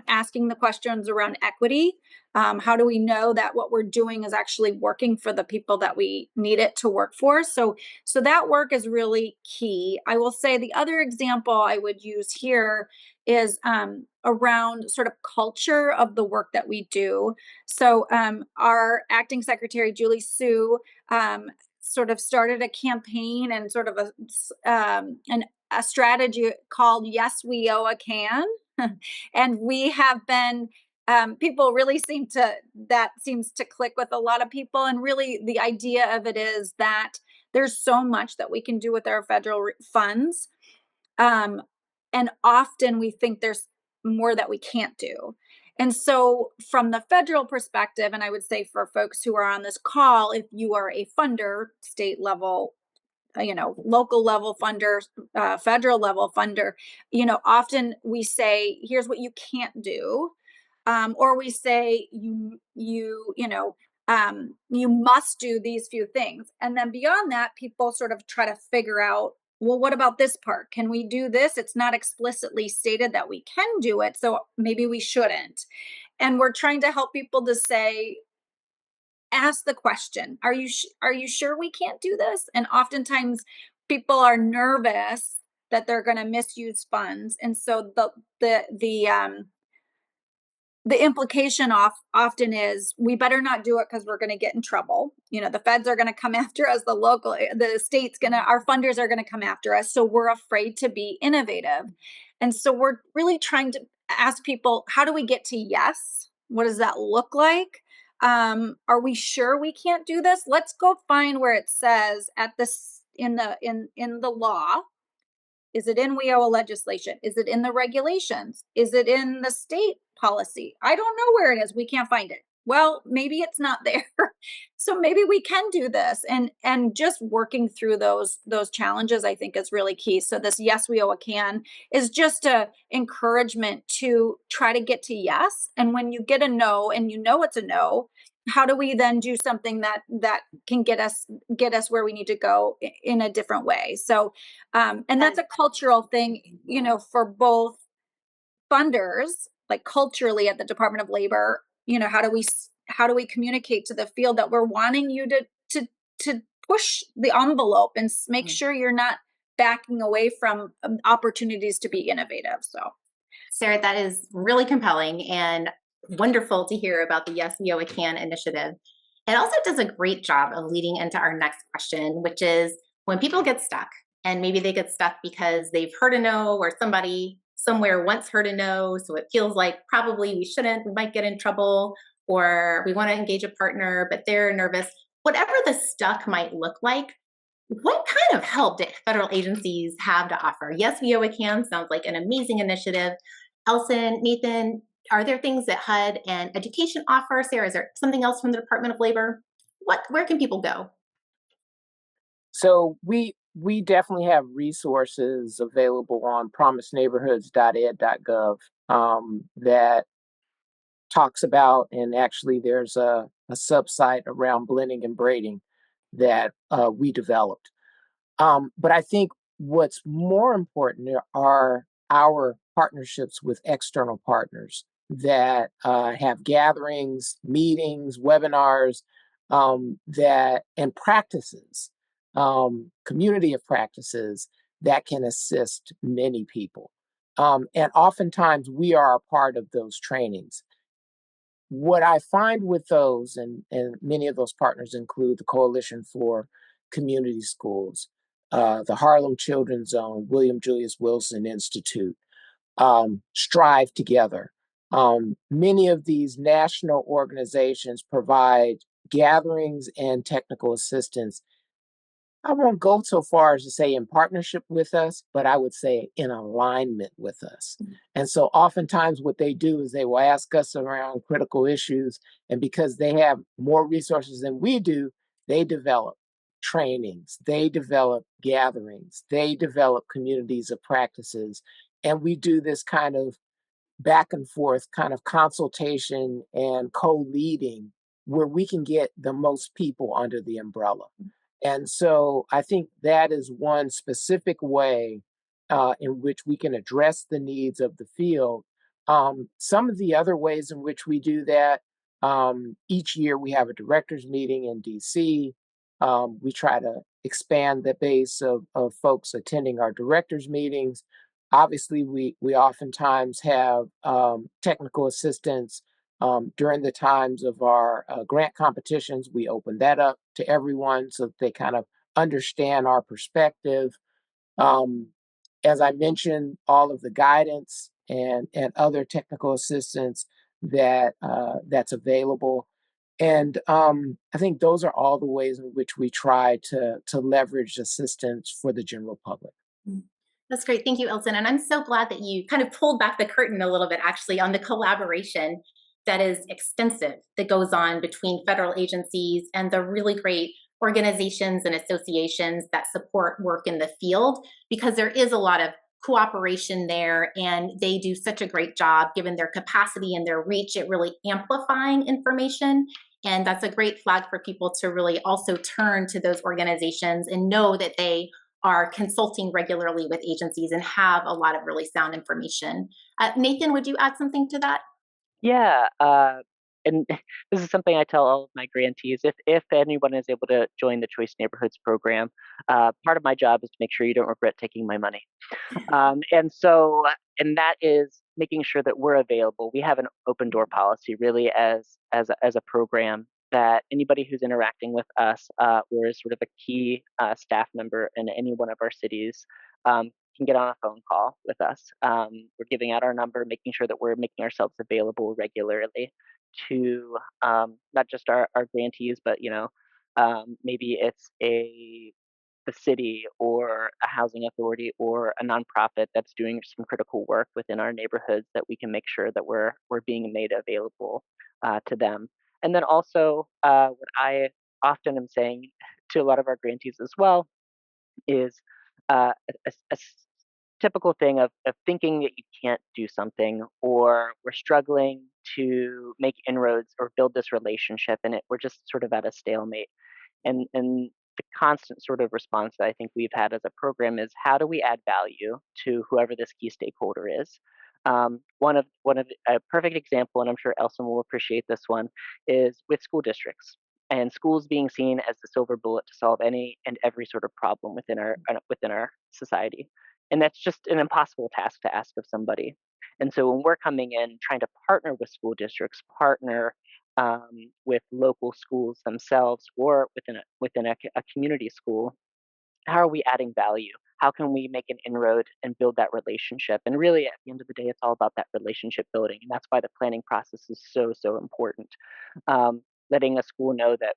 Asking the questions around equity. How do we know that what we're doing is actually working for the people that we need it to work for? So that work is really key. I will say the other example I would use here is around sort of culture of the work that we do. So our acting secretary, Julie Sue, sort of started a campaign and sort of a strategy called Yes, WIOA Can. And we have been, people really that seems to click with a lot of people. And really the idea of it is that there's so much that we can do with our federal funds. And often we think there's more that we can't do. And so from the federal perspective, and I would say for folks who are on this call, if you are a funder, state level, local level funder, federal level funder, often we say, here's what you can't do. Or we say you must do these few things. And then beyond that, people sort of try to figure out, well, what about this part? Can we do this? It's not explicitly stated that we can do it, so maybe we shouldn't. And we're trying to help people to say, ask the question, are you sure we can't do this? And oftentimes people are nervous that they're going to misuse funds. And so the the implication often is we better not do it because we're going to get in trouble. The feds are going to come after us, the state's our funders are going to come after us. So we're afraid to be innovative. And so we're really trying to ask people, how do we get to yes? What does that look like? Are we sure we can't do this? Let's go find where it says at this in the law. Is it in WIOA legislation? Is it in the regulations? Is it in the state policy? I don't know where it is. We can't find it. Well, maybe it's not there. So maybe we can do this. And just working through those challenges, I think, is really key. So this Yes WIOA Can is just a encouragement to try to get to yes. And when you get a no and it's a no, how do we then do something that can get us where we need to go in a different way? So and that's a cultural thing, for both funders, like culturally at the Department of Labor. How do we communicate to the field that we're wanting you to push the envelope and make sure you're not backing away from opportunities to be innovative? So Sarah, that is really compelling and wonderful to hear about the Yes WIOA Can initiative. It also does a great job of leading into our next question, which is when people get stuck, and maybe they get stuck because they've heard a no, or somebody somewhere once heard a no, so it feels like probably we might get in trouble, or we want to engage a partner, but they're nervous. Whatever the stuck might look like, what kind of help do federal agencies have to offer? Yes WIOA Can sounds like an amazing initiative. Elson, Nathan, are there things that HUD and education offer? Sarah, is there something else from the Department of Labor? Where can people go? So we definitely have resources available on promiseneighborhoods.ed.gov that talks about, and actually there's a sub-site around blending and braiding that we developed. But I think what's more important are our partnerships with external partners that have gatherings, meetings, webinars, and practices, community of practices that can assist many people. And oftentimes we are a part of those trainings. What I find with those, and many of those partners include the Coalition for Community Schools, the Harlem Children's Zone, William Julius Wilson Institute, Strive Together. Many of these national organizations provide gatherings and technical assistance. I won't go so far as to say in partnership with us, but I would say in alignment with us. And so oftentimes what they do is they will ask us around critical issues. And because they have more resources than we do, they develop trainings, they develop gatherings, they develop communities of practices. And we do this kind of back and forth kind of consultation and co-leading where we can get the most people under the umbrella. And so I think that is one specific way in which we can address the needs of the field. Some of the other ways in which we do that, each year we have a directors meeting in DC. We try to expand the base of folks attending our directors meetings. Obviously, we oftentimes have technical assistance during the times of our grant competitions. We open that up to everyone so that they kind of understand our perspective. As I mentioned, all of the guidance and other technical assistance that's available. And I think those are all the ways in which we try to leverage assistance for the general public. That's great. Thank you, Elson. And I'm so glad that you kind of pulled back the curtain a little bit, actually, on the collaboration that is extensive that goes on between federal agencies and the really great organizations and associations that support work in the field, because there is a lot of cooperation there, and they do such a great job, given their capacity and their reach, at really amplifying information. And that's a great flag for people to really also turn to those organizations and know that they are consulting regularly with agencies and have a lot of really sound information. Nathan, would you add something to that? Yeah, and this is something I tell all of my grantees. If anyone is able to join the Choice Neighborhoods program, part of my job is to make sure you don't regret taking my money. And so, and that is making sure that we're available. We have an open door policy, really, as a program that anybody who's interacting with us or is sort of a key staff member in any one of our cities can get on a phone call with us. We're giving out our number, making sure that we're making ourselves available regularly to not just our grantees, but maybe it's the city or a housing authority or a nonprofit that's doing some critical work within our neighborhoods that we can make sure that we're being made available to them. And then also, what I often am saying to a lot of our grantees as well is a typical thing of thinking that you can't do something or we're struggling to make inroads or build this relationship and we're just sort of at a stalemate. And the constant sort of response that I think we've had as a program is how do we add value to whoever this key stakeholder is? One of a perfect example, and I'm sure Elson will appreciate this one, is with school districts and schools being seen as the silver bullet to solve any and every sort of problem within our society, and that's just an impossible task to ask of somebody. And so when we're coming in trying to partner with school districts, partner with local schools themselves or within a community school, how are we adding value? How can we make an inroad and build that relationship? And really, at the end of the day, it's all about that relationship building, and that's why the planning process is so important. Letting a school know that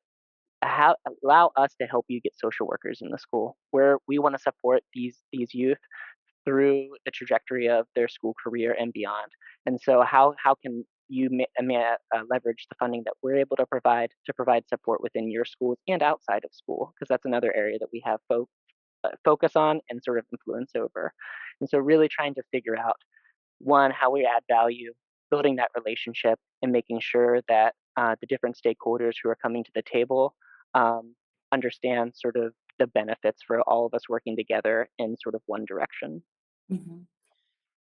how allow us to help you get social workers in the school, where we want to support these youth through the trajectory of their school career and beyond. And so how can you leverage the funding that we're able to provide support within your schools and outside of school? Because that's another area that we have focus on and sort of influence over. And so really trying to figure out, one, how we add value, building that relationship, and making sure that the different stakeholders who are coming to the table understand sort of the benefits for all of us working together in sort of one direction. Mhm.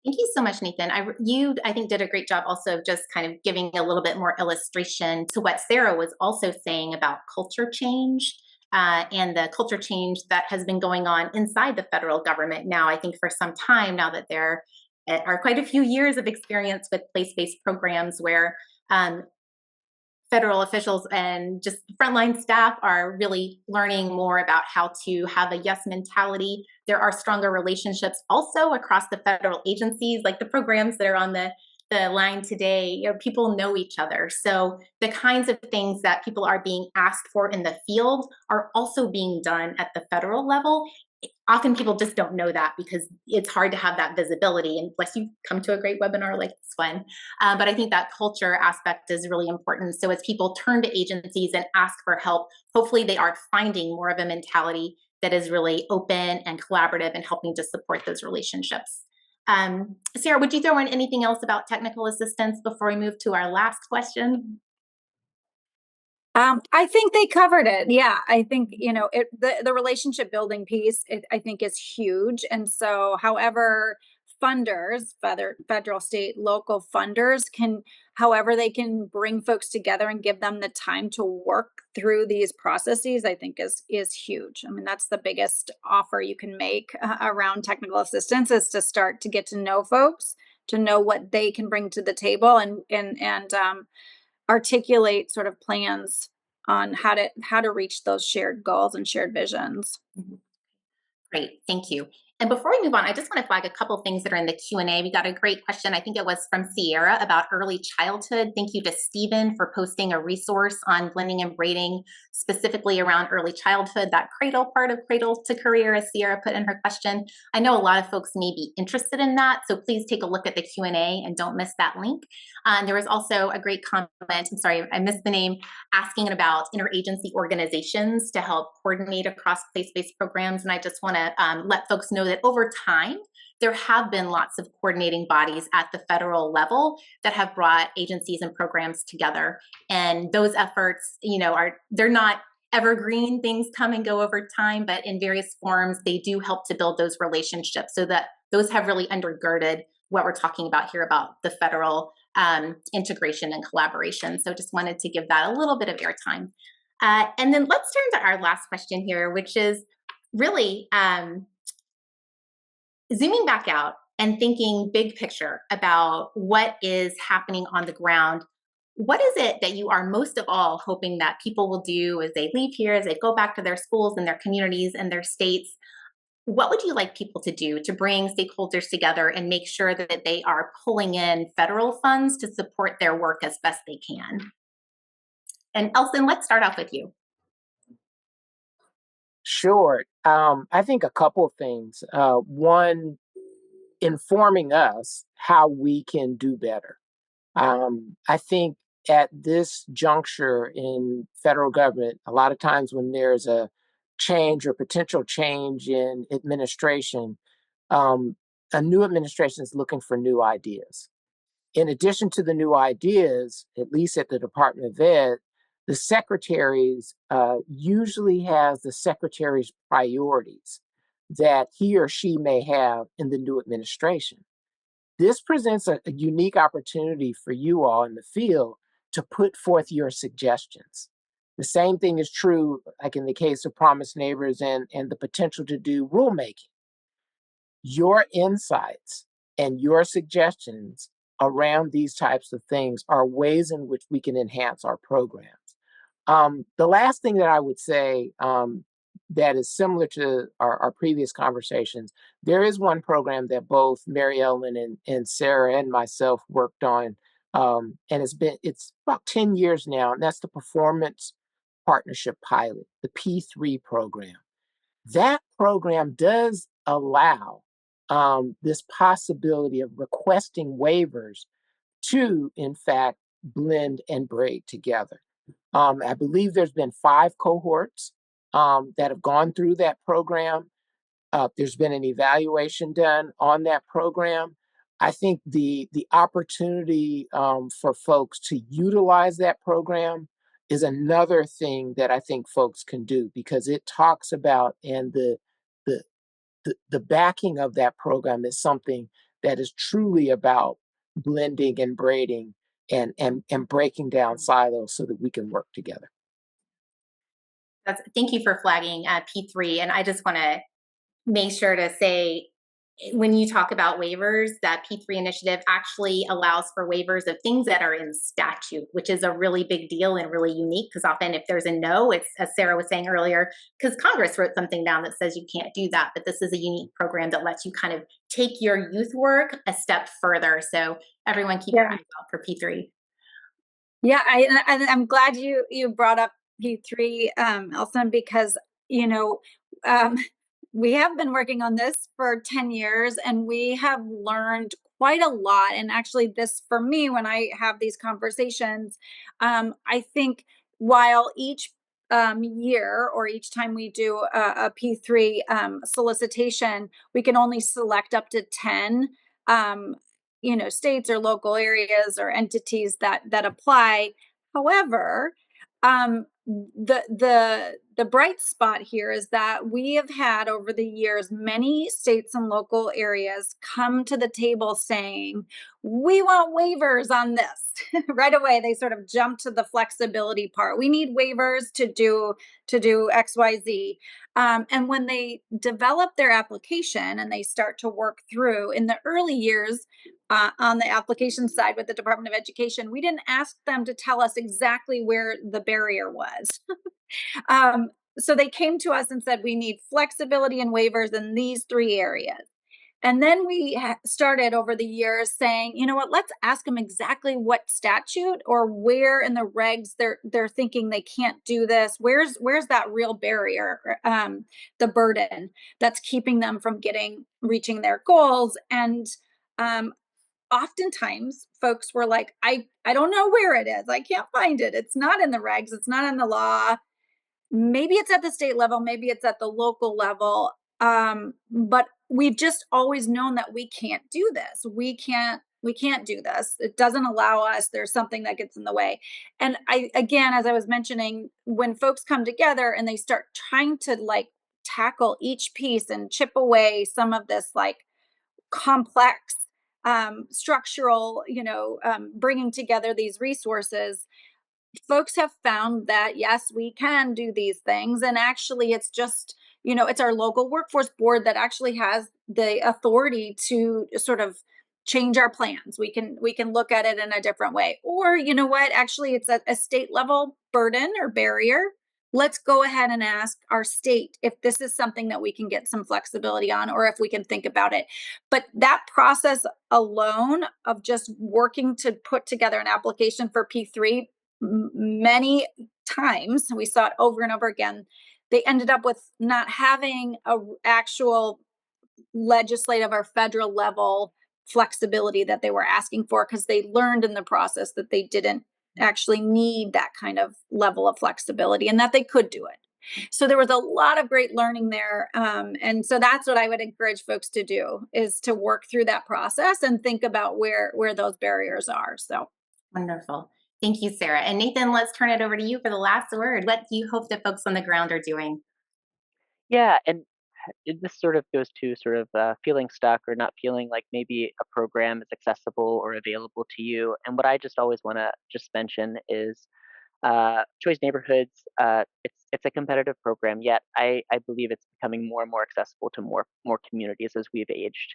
Thank you so much, Nathan. You, I think, did a great job also of just kind of giving a little bit more illustration to what Sarah was also saying about culture change and the culture change that has been going on inside the federal government now, I think, for some time now that there are quite a few years of experience with place-based programs where federal officials and just frontline staff are really learning more about how to have a yes mentality. There are stronger relationships also across the federal agencies, like the programs that are on the line today. People know each other. So the kinds of things that people are being asked for in the field are also being done at the federal level. Often people just don't know that because it's hard to have that visibility unless you come to a great webinar like this one. But I think that culture aspect is really important. So as people turn to agencies and ask for help, hopefully they are finding more of a mentality that is really open and collaborative and helping to support those relationships. Sarah, would you throw in anything else about technical assistance before we move to our last question? I think they covered it. Yeah, I think the relationship building piece, I think, is huge. And so, however, funders, federal, state, local funders however they can bring folks together and give them the time to work through these processes, I think is huge. I mean, that's the biggest offer you can make around technical assistance, is to start to get to know folks, to know what they can bring to the table, and articulate sort of plans on how to reach those shared goals and shared visions. Mhm. Great, thank you. And before we move on, I just want to flag a couple things that are in the Q&A. We got a great question. I think it was from Sierra about early childhood. Thank you to Stephen for posting a resource on blending and braiding specifically around early childhood, that cradle part of cradle-to-career, as Sierra put in her question. I know a lot of folks may be interested in that, so please take a look at the Q&A and don't miss that link. There was also a great comment, I'm sorry, I missed the name, asking about interagency organizations to help coordinate across place-based programs. And I just want to let folks know that over time, there have been lots of coordinating bodies at the federal level that have brought agencies and programs together. And those efforts, they're not evergreen, things come and go over time, but in various forms, they do help to build those relationships so that those have really undergirded what we're talking about here about the federal integration and collaboration. So just wanted to give that a little bit of airtime. And then let's turn to our last question here, which is really zooming back out and thinking big picture about what is happening on the ground. What is it that you are most of all hoping that people will do as they leave here, as they go back to their schools and their communities and their states? What would you like people to do to bring stakeholders together and make sure that they are pulling in federal funds to support their work as best they can? And Elson, let's start off with you. Sure. I think a couple of things. One, informing us how we can do better. I think at this juncture in federal government, a lot of times when there's a change or potential change in administration, a new administration is looking for new ideas. In addition to the new ideas, at least at the Department of Ed, the secretaries usually has the secretary's priorities that he or she may have in the new administration. This presents a unique opportunity for you all in the field to put forth your suggestions. The same thing is true, like in the case of Promise Neighbors and the potential to do rulemaking. Your insights and your suggestions around these types of things are ways in which we can enhance our programs. The last thing that I would say that is similar to our previous conversations, there is one program that both Mary Ellen and Sarah and myself worked on, and it's about 10 years now, and that's the Performance Partnership Pilot, the P3 program. That program does allow this possibility of requesting waivers to, in fact, blend and braid together. I believe there's been 5 cohorts that have gone through that program. There's been an evaluation done on that program. I think the opportunity for folks to utilize that program is another thing that I think folks can do, because it talks about, and the backing of that program is something that is truly about blending and braiding and breaking down silos so that we can work together. Thank you for flagging P3. And I just want to make sure to say, when you talk about waivers, that P3 initiative actually allows for waivers of things that are in statute, which is a really big deal and really unique, because often if there's a no, it's, as Sarah was saying earlier, because Congress wrote something down that says you can't do that. But this is a unique program that lets you kind of take your youth work a step further. So everyone keep your eyes out for P3. Yeah, I'm glad you brought up P3, Elson, because, you know, we have been working on this for 10 years and we have learned quite a lot. And actually this, for me, when I have these conversations, I think while each year or each time we do a P3 solicitation, we can only select up to 10 states or local areas or entities that apply. However, the bright spot here is that we have had over the years many states and local areas come to the table saying, we want waivers on this. Right away they sort of jump to the flexibility part. We need waivers to do XYZ. And when they develop their application and they start to work through, in the early years, on the application side with the Department of Education, we didn't ask them to tell us exactly where the barrier was. So they came to us and said, we need flexibility and waivers in these 3 areas. And then we started over the years saying, you know what, let's ask them exactly what statute or where in the regs they're thinking they can't do this. Where's that real barrier, the burden that's keeping them from reaching their goals. And oftentimes folks were like, I don't know where it is. I can't find it. It's not in the regs. It's not in the law. Maybe it's at the state level. Maybe it's at the local level. But we've just always known that we can't do this. We can't do this. It doesn't allow us. There's something that gets in the way. And again, as I was mentioning, when folks come together and they start trying to tackle each piece and chip away some of this complex structural, bringing together these resources, folks have found that yes, we can do these things, and actually it's just, it's our local workforce board that actually has the authority to sort of change our plans. We can look at it in a different way, or what, actually it's a state level burden or barrier. Let's go ahead and ask our state if this is something that we can get some flexibility on, or if we can think about it. But that process alone of just working to put together an application for P3, many times we saw it over and over again, they ended up with not having a actual legislative or federal level flexibility that they were asking for, because they learned in the process that they didn't actually need that kind of level of flexibility and that they could do it. So there was a lot of great learning there. And so that's what I would encourage folks to do, is to work through that process and think about where those barriers are. So wonderful. Thank you, Sarah. And Nathan, let's turn it over to you for the last word. What do you hope that folks on the ground are doing? Yeah, and this sort of goes to sort of feeling stuck or not feeling like maybe a program is accessible or available to you. And what I just always want to just mention is Choice Neighborhoods. It's a competitive program, yet I believe it's becoming more and more accessible to more communities as we've aged.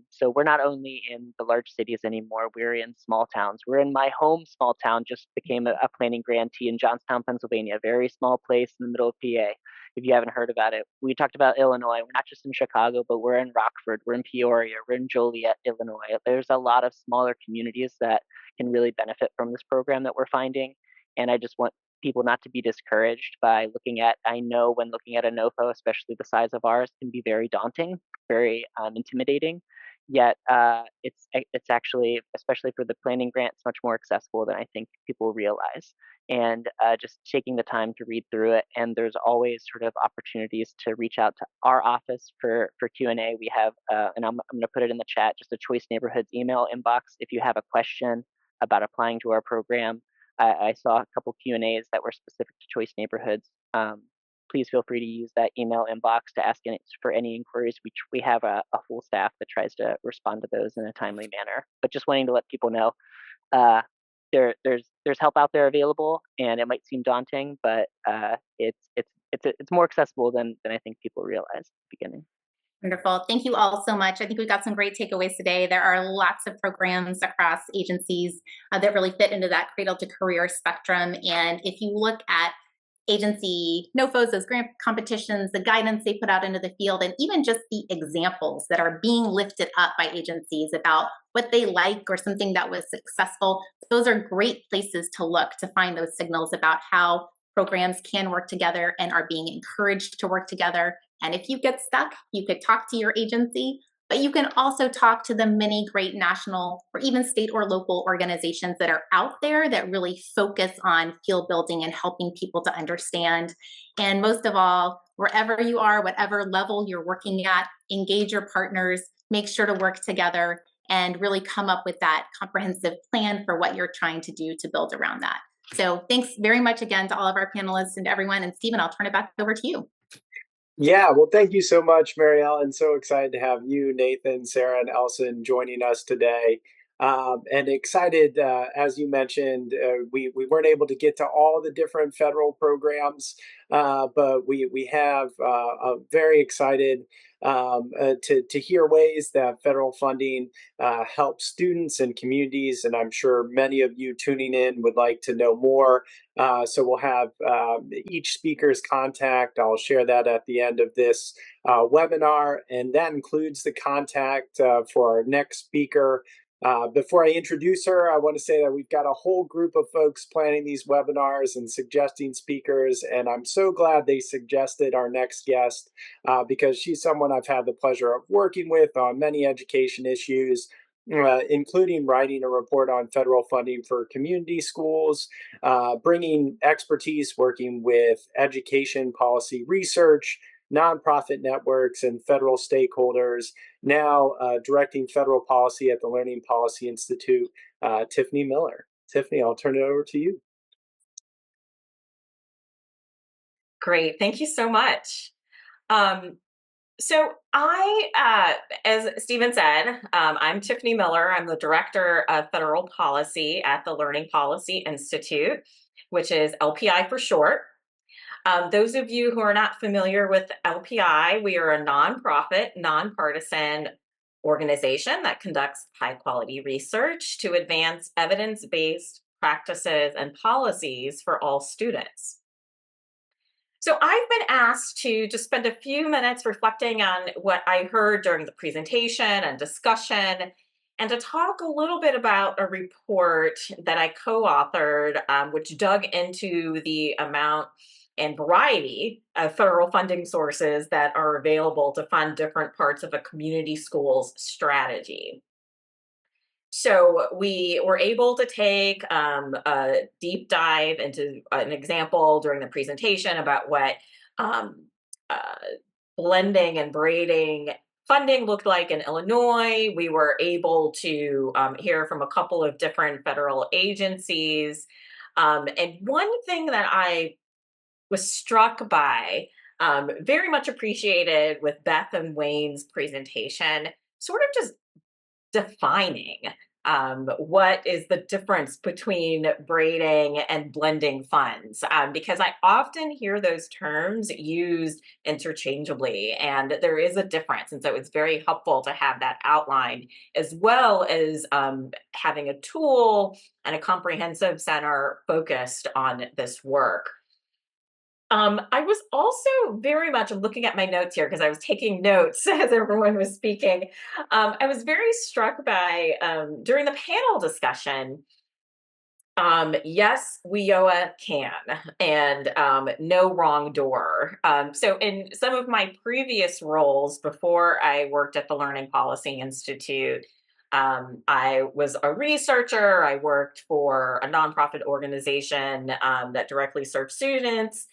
So we're not only in the large cities anymore; we're in small towns. We're in my home small town. Just became a planning grantee in Johnstown, Pennsylvania, a very small place in the middle of PA. If you haven't heard about it, we talked about Illinois. We're not just in Chicago, but we're in Rockford, we're in Peoria, we're in Joliet, Illinois. There's a lot of smaller communities that can really benefit from this program that we're finding. And I just want people not to be discouraged by looking at, I know when looking at a NOFO, especially the size of ours, can be very daunting, very intimidating. Yet it's actually, especially for the planning grant, it's much more accessible than I think people realize. And just taking the time to read through it, and there's always sort of opportunities to reach out to our office for Q&A. We have, and I'm going to put it in the chat, just a Choice Neighborhoods email inbox if you have a question about applying to our program. I saw a couple Q&As that were specific to Choice Neighborhoods. Please feel free to use that email inbox to ask for any inquiries. We have a full staff that tries to respond to those in a timely manner. But just wanting to let people know, there's help out there available, and it might seem daunting, but it's more accessible than I think people realize at the beginning. Wonderful. Thank you all so much. I think we've got some great takeaways today. There are lots of programs across agencies that really fit into that cradle to career spectrum. And if you look at agency NOFOs, those grant competitions, the guidance they put out into the field, and even just the examples that are being lifted up by agencies about what they like or something that was successful, those are great places to look to find those signals about how programs can work together and are being encouraged to work together. And if you get stuck, you could talk to your agency, but you can also talk to the many great national or even state or local organizations that are out there that really focus on field building and helping people to understand. And most of all, wherever you are, whatever level you're working at, engage your partners, make sure to work together, and really come up with that comprehensive plan for what you're trying to do to build around that. So thanks very much again to all of our panelists and to everyone. And Stephen, I'll turn it back over to you. Yeah, well, thank you so much, Mary Ellen. So excited to have you, Nathan, Sarah, and Elson joining us today. And excited, as you mentioned, we weren't able to get to all the different federal programs, but we have very excited to hear ways that federal funding helps students and communities. And I'm sure many of you tuning in would like to know more. So we'll have each speaker's contact. I'll share that at the end of this webinar, and that includes the contact for our next speaker. Before I introduce her, I want to say that we've got a whole group of folks planning these webinars and suggesting speakers, and I'm so glad they suggested our next guest because she's someone I've had the pleasure of working with on many education issues, including writing a report on federal funding for community schools, bringing expertise working with education policy research, nonprofit networks, and federal stakeholders, now directing federal policy at the Learning Policy Institute, Tiffany Miller. Tiffany, I'll turn it over to you. Great, thank you so much. So as Stephen said, I'm Tiffany Miller. I'm the Director of Federal Policy at the Learning Policy Institute, which is LPI for short. Those of you who are not familiar with LPI, we are a nonprofit, nonpartisan organization that conducts high-quality research to advance evidence-based practices and policies for all students. So I've been asked to just spend a few minutes reflecting on what I heard during the presentation and discussion, and to talk a little bit about a report that I co-authored, which dug into the amount and variety of federal funding sources that are available to fund different parts of a community school's strategy. So we were able to take a deep dive into an example during the presentation about what um, uh, blending and braiding funding looked like in Illinois. We were able to hear from a couple of different federal agencies. And one thing that I was struck by, very much appreciated with Beth and Wayne's presentation, sort of just defining what is the difference between braiding and blending funds, because I often hear those terms used interchangeably, and there is a difference. And so it's very helpful to have that outlined, as well as having a tool and a comprehensive center focused on this work. I was also very much, I'm looking at my notes here because I was taking notes as everyone was speaking. I was very struck by, during the panel discussion, yes, WIOA can, and no wrong door. So in some of my previous roles before I worked at the Learning Policy Institute, I was a researcher. I worked for a nonprofit organization that directly served students.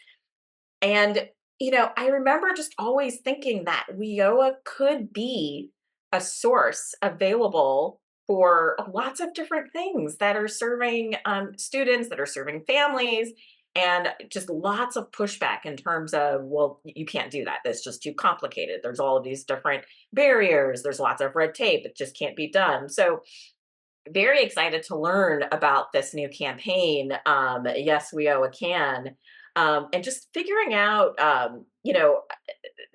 And, I remember just always thinking that WIOA could be a source available for lots of different things that are serving students, that are serving families, and just lots of pushback in terms of, well, you can't do that. That's just too complicated. There's all of these different barriers. There's lots of red tape. It just can't be done. So very excited to learn about this new campaign, Yes, WIOA Can, and just figuring out,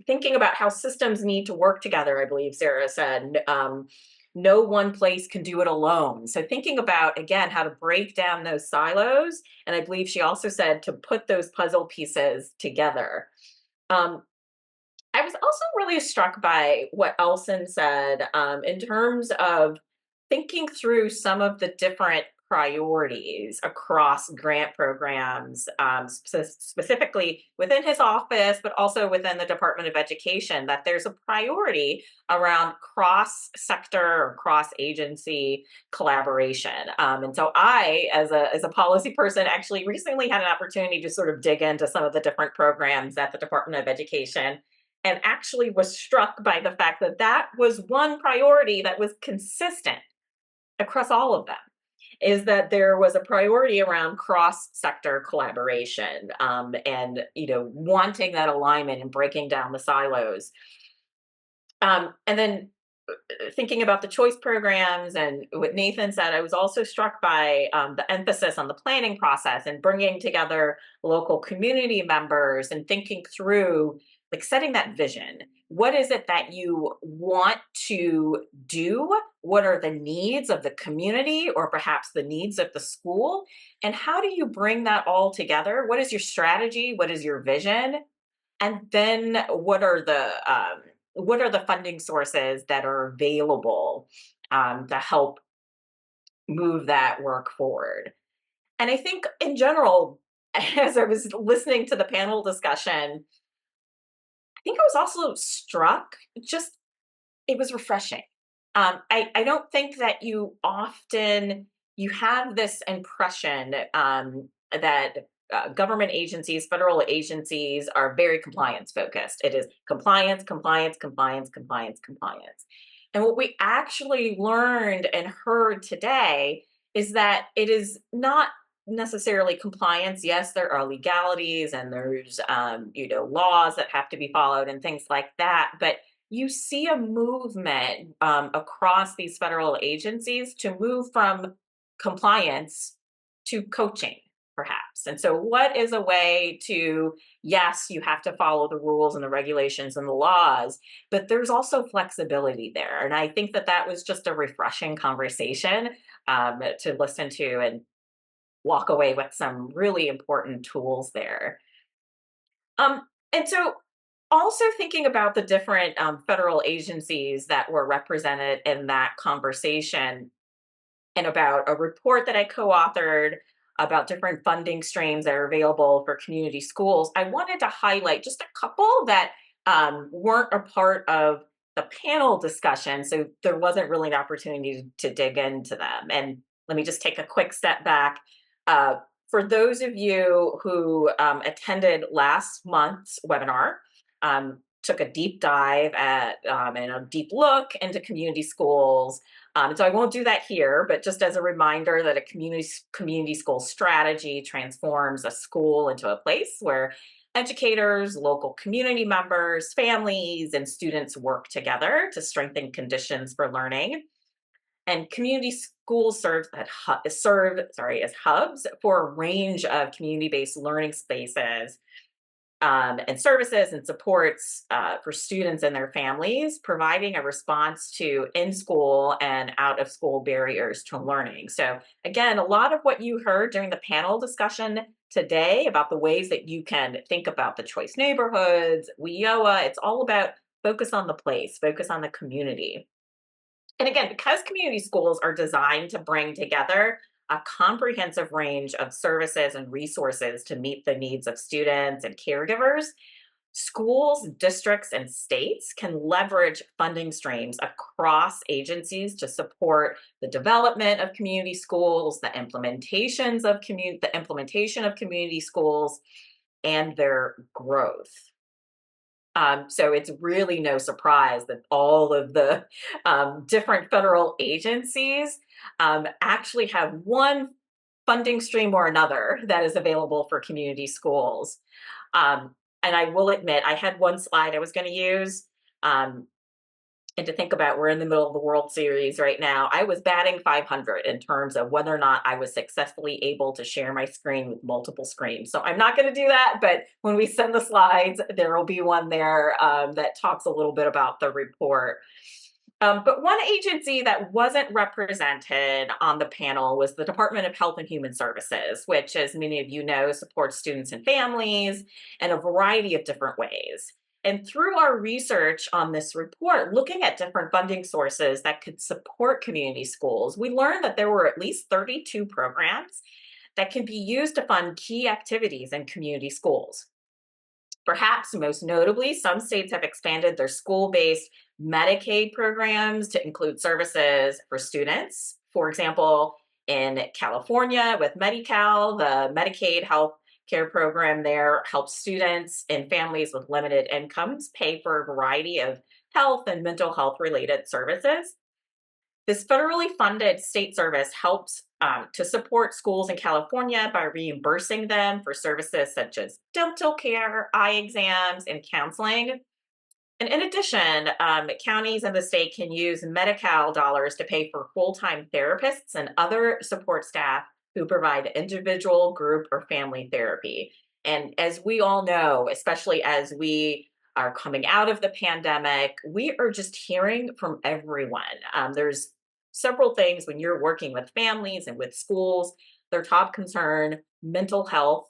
thinking about how systems need to work together. I believe Sarah said, no one place can do it alone. So thinking about, again, how to break down those silos. And I believe she also said to put those puzzle pieces together. I was also really struck by what Elson said in terms of thinking through some of the different priorities across grant programs, specifically within his office, but also within the Department of Education, that there's a priority around cross-sector or cross-agency collaboration. And so I, as a policy person, actually recently had an opportunity to sort of dig into some of the different programs at the Department of Education, and actually was struck by the fact that that was one priority that was consistent across all of them, is that there was a priority around cross-sector collaboration, and wanting that alignment and breaking down the silos. And then thinking about the choice programs and what Nathan said, I was also struck by the emphasis on the planning process and bringing together local community members and thinking through, like, setting that vision. What is it that you want to do? What are the needs of the community, or perhaps the needs of the school? And how do you bring that all together? What is your strategy? What is your vision? And then what are the funding sources that are available to help move that work forward? And I think in general, as I was listening to the panel discussion, I think I was also struck, just, it was refreshing. I don't think that you have this impression that government agencies, federal agencies, are very compliance focused. It is compliance, compliance, compliance, compliance, compliance. And what we actually learned and heard today is that it is not necessarily compliance. Yes, there are legalities and there's laws that have to be followed and things like that. But you see a movement across these federal agencies to move from compliance to coaching, perhaps. And so, what is a way to, yes, you have to follow the rules and the regulations and the laws, but there's also flexibility there. And I think that that was just a refreshing conversation to listen to and walk away with some really important tools there. And so, also thinking about the different federal agencies that were represented in that conversation, and about a report that I co-authored about different funding streams that are available for community schools, I wanted to highlight just a couple that weren't a part of the panel discussion, so there wasn't really an opportunity to dig into them. And let me just take a quick step back. For those of you who attended last month's webinar, took a deep dive at and a deep look into community schools. So I won't do that here, but just as a reminder that a community school strategy transforms a school into a place where educators, local community members, families, and students work together to strengthen conditions for learning. And community schools serve as hubs for a range of community-based learning spaces and services and supports for students and their families, providing a response to in-school and out-of-school barriers to learning. So again, a lot of what you heard during the panel discussion today about the ways that you can think about the choice neighborhoods, WIOA, it's all about focus on the place, focus on the community. And again, because community schools are designed to bring together a comprehensive range of services and resources to meet the needs of students and caregivers, schools, districts, and states can leverage funding streams across agencies to support the development of community schools, the implementation of community schools, and their growth. So it's really no surprise that all of the different federal agencies actually have one funding stream or another that is available for community schools. And I will admit, I had one slide I was going to use. And to think about, we're in the middle of the World Series right now. I was batting 500 in terms of whether or not I was successfully able to share my screen with multiple screens. So I'm not going to do that, but when we send the slides, there will be one there that talks a little bit about the report. But one agency that wasn't represented on the panel was the Department of Health and Human Services, which, as many of you know, supports students and families in a variety of different ways. And through our research on this report, looking at different funding sources that could support community schools, we learned that there were at least 32 programs that can be used to fund key activities in community schools. Perhaps most notably, some states have expanded their school-based Medicaid programs to include services for students. For example, in California with Medi-Cal, the Medicaid health care program there helps students and families with limited incomes pay for a variety of health and mental health related services. This federally funded state service helps to support schools in California by reimbursing them for services such as dental care, eye exams, and counseling. And in addition, counties in the state can use Medi-Cal dollars to pay for full-time therapists and other support staff who provide individual, group, or family therapy. And as we all know, especially as we are coming out of the pandemic, we are just hearing from everyone. There's several things when you're working with families and with schools, their top concern, mental health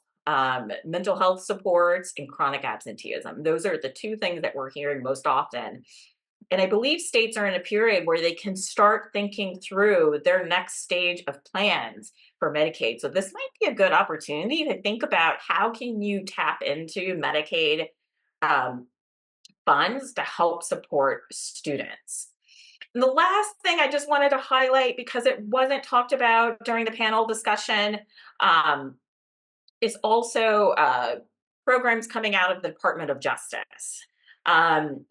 supports, and chronic absenteeism. Those are the two things that we're hearing most often. And I believe states are in a period where they can start thinking through their next stage of plans for Medicaid. So this might be a good opportunity to think about how can you tap into Medicaid funds to help support students. And the last thing I just wanted to highlight, because it wasn't talked about during the panel discussion, is also programs coming out of the Department of Justice. And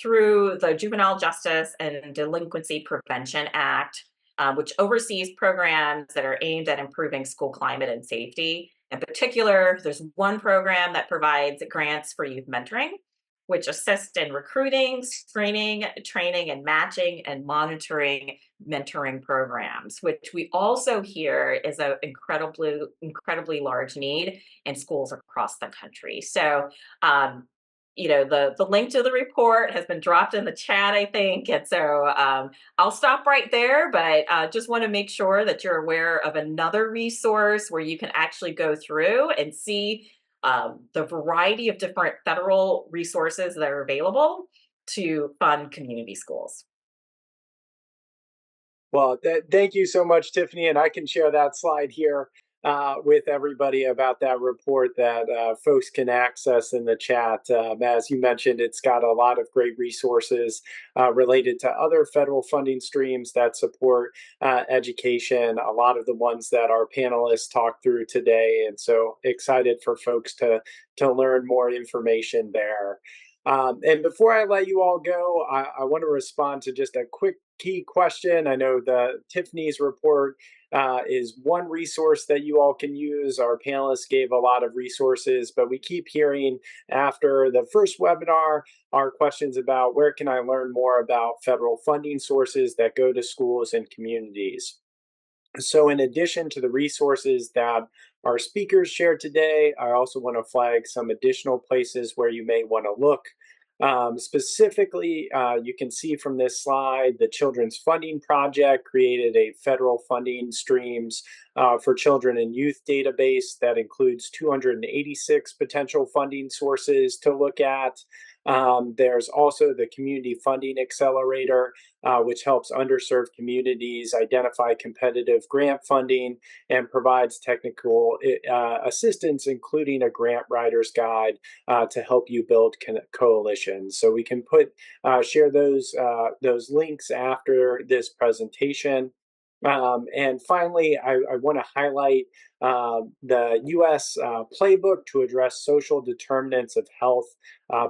through the Juvenile Justice and Delinquency Prevention Act, which oversees programs that are aimed at improving school climate and safety. In particular, there's one program that provides grants for youth mentoring, which assists in recruiting, screening, training, and matching and monitoring mentoring programs, which we also hear is an incredibly large need in schools across the country. So, the link to the report has been dropped in the chat, I think. And so I'll stop right there, but just want to make sure that you're aware of another resource where you can actually go through and see the variety of different federal resources that are available to fund community schools. Well, thank you so much, Tiffany. And I can share that slide here with everybody about that report that folks can access in the chat. As you mentioned, it's got a lot of great resources related to other federal funding streams that support education, a lot of the ones that our panelists talked through today. And so excited for folks to learn more information there. And before I let you all go, I want to respond to just a quick key question. I know the Tiffany's report is one resource that you all can use. Our panelists gave a lot of resources, but we keep hearing after the first webinar our questions about where can I learn more about federal funding sources that go to schools and communities. So in addition to the resources that our speakers shared today, I also want to flag some additional places where you may want to look. Specifically, you can see from this slide, the Children's Funding Project created a federal funding streams for children and youth database that includes 286 potential funding sources to look at. There's also the Community Funding Accelerator, which helps underserved communities identify competitive grant funding and provides technical assistance, including a grant writer's guide to help you build coalitions. So we can share those links after this presentation. And finally, I want to highlight the U.S. Playbook to address social determinants of health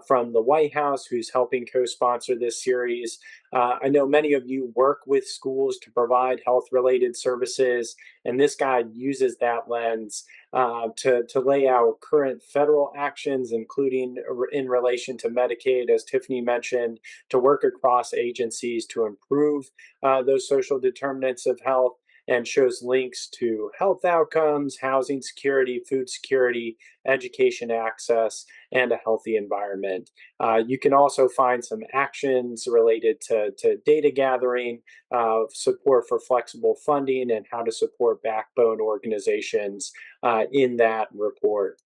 from the White House, who's helping co-sponsor this series. I know many of you work with schools to provide health-related services, and this guide uses that lens to lay out current federal actions, including in relation to Medicaid, as Tiffany mentioned, to work across agencies to improve those social determinants of health, and shows links to health outcomes, housing security, food security, education access, and a healthy environment. You can also find some actions related to data gathering, support for flexible funding, and how to support backbone organizations in that report.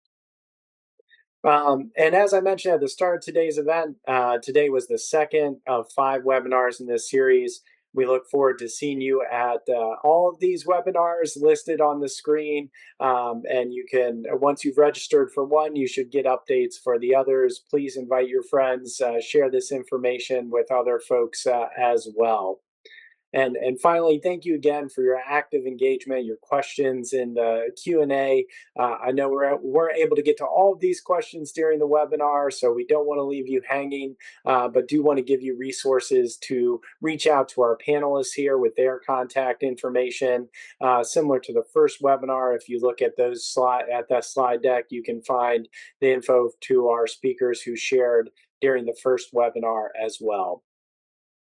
And as I mentioned at the start of today's event, today was the second of 5 webinars in this series. We look forward to seeing you at all of these webinars listed on the screen. And you can, once you've registered for one, you should get updates for the others. Please invite your friends, share this information with other folks as well. And finally, thank you again for your active engagement, your questions in the Q&A. I know we weren't able to get to all of these questions during the webinar, so we don't want to leave you hanging, but do want to give you resources to reach out to our panelists here with their contact information. Similar to the first webinar, if you look at that slide deck, you can find the info to our speakers who shared during the first webinar as well.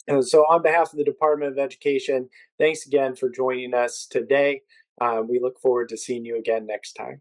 And so on behalf of the Department of Education, thanks again for joining us today. We look forward to seeing you again next time.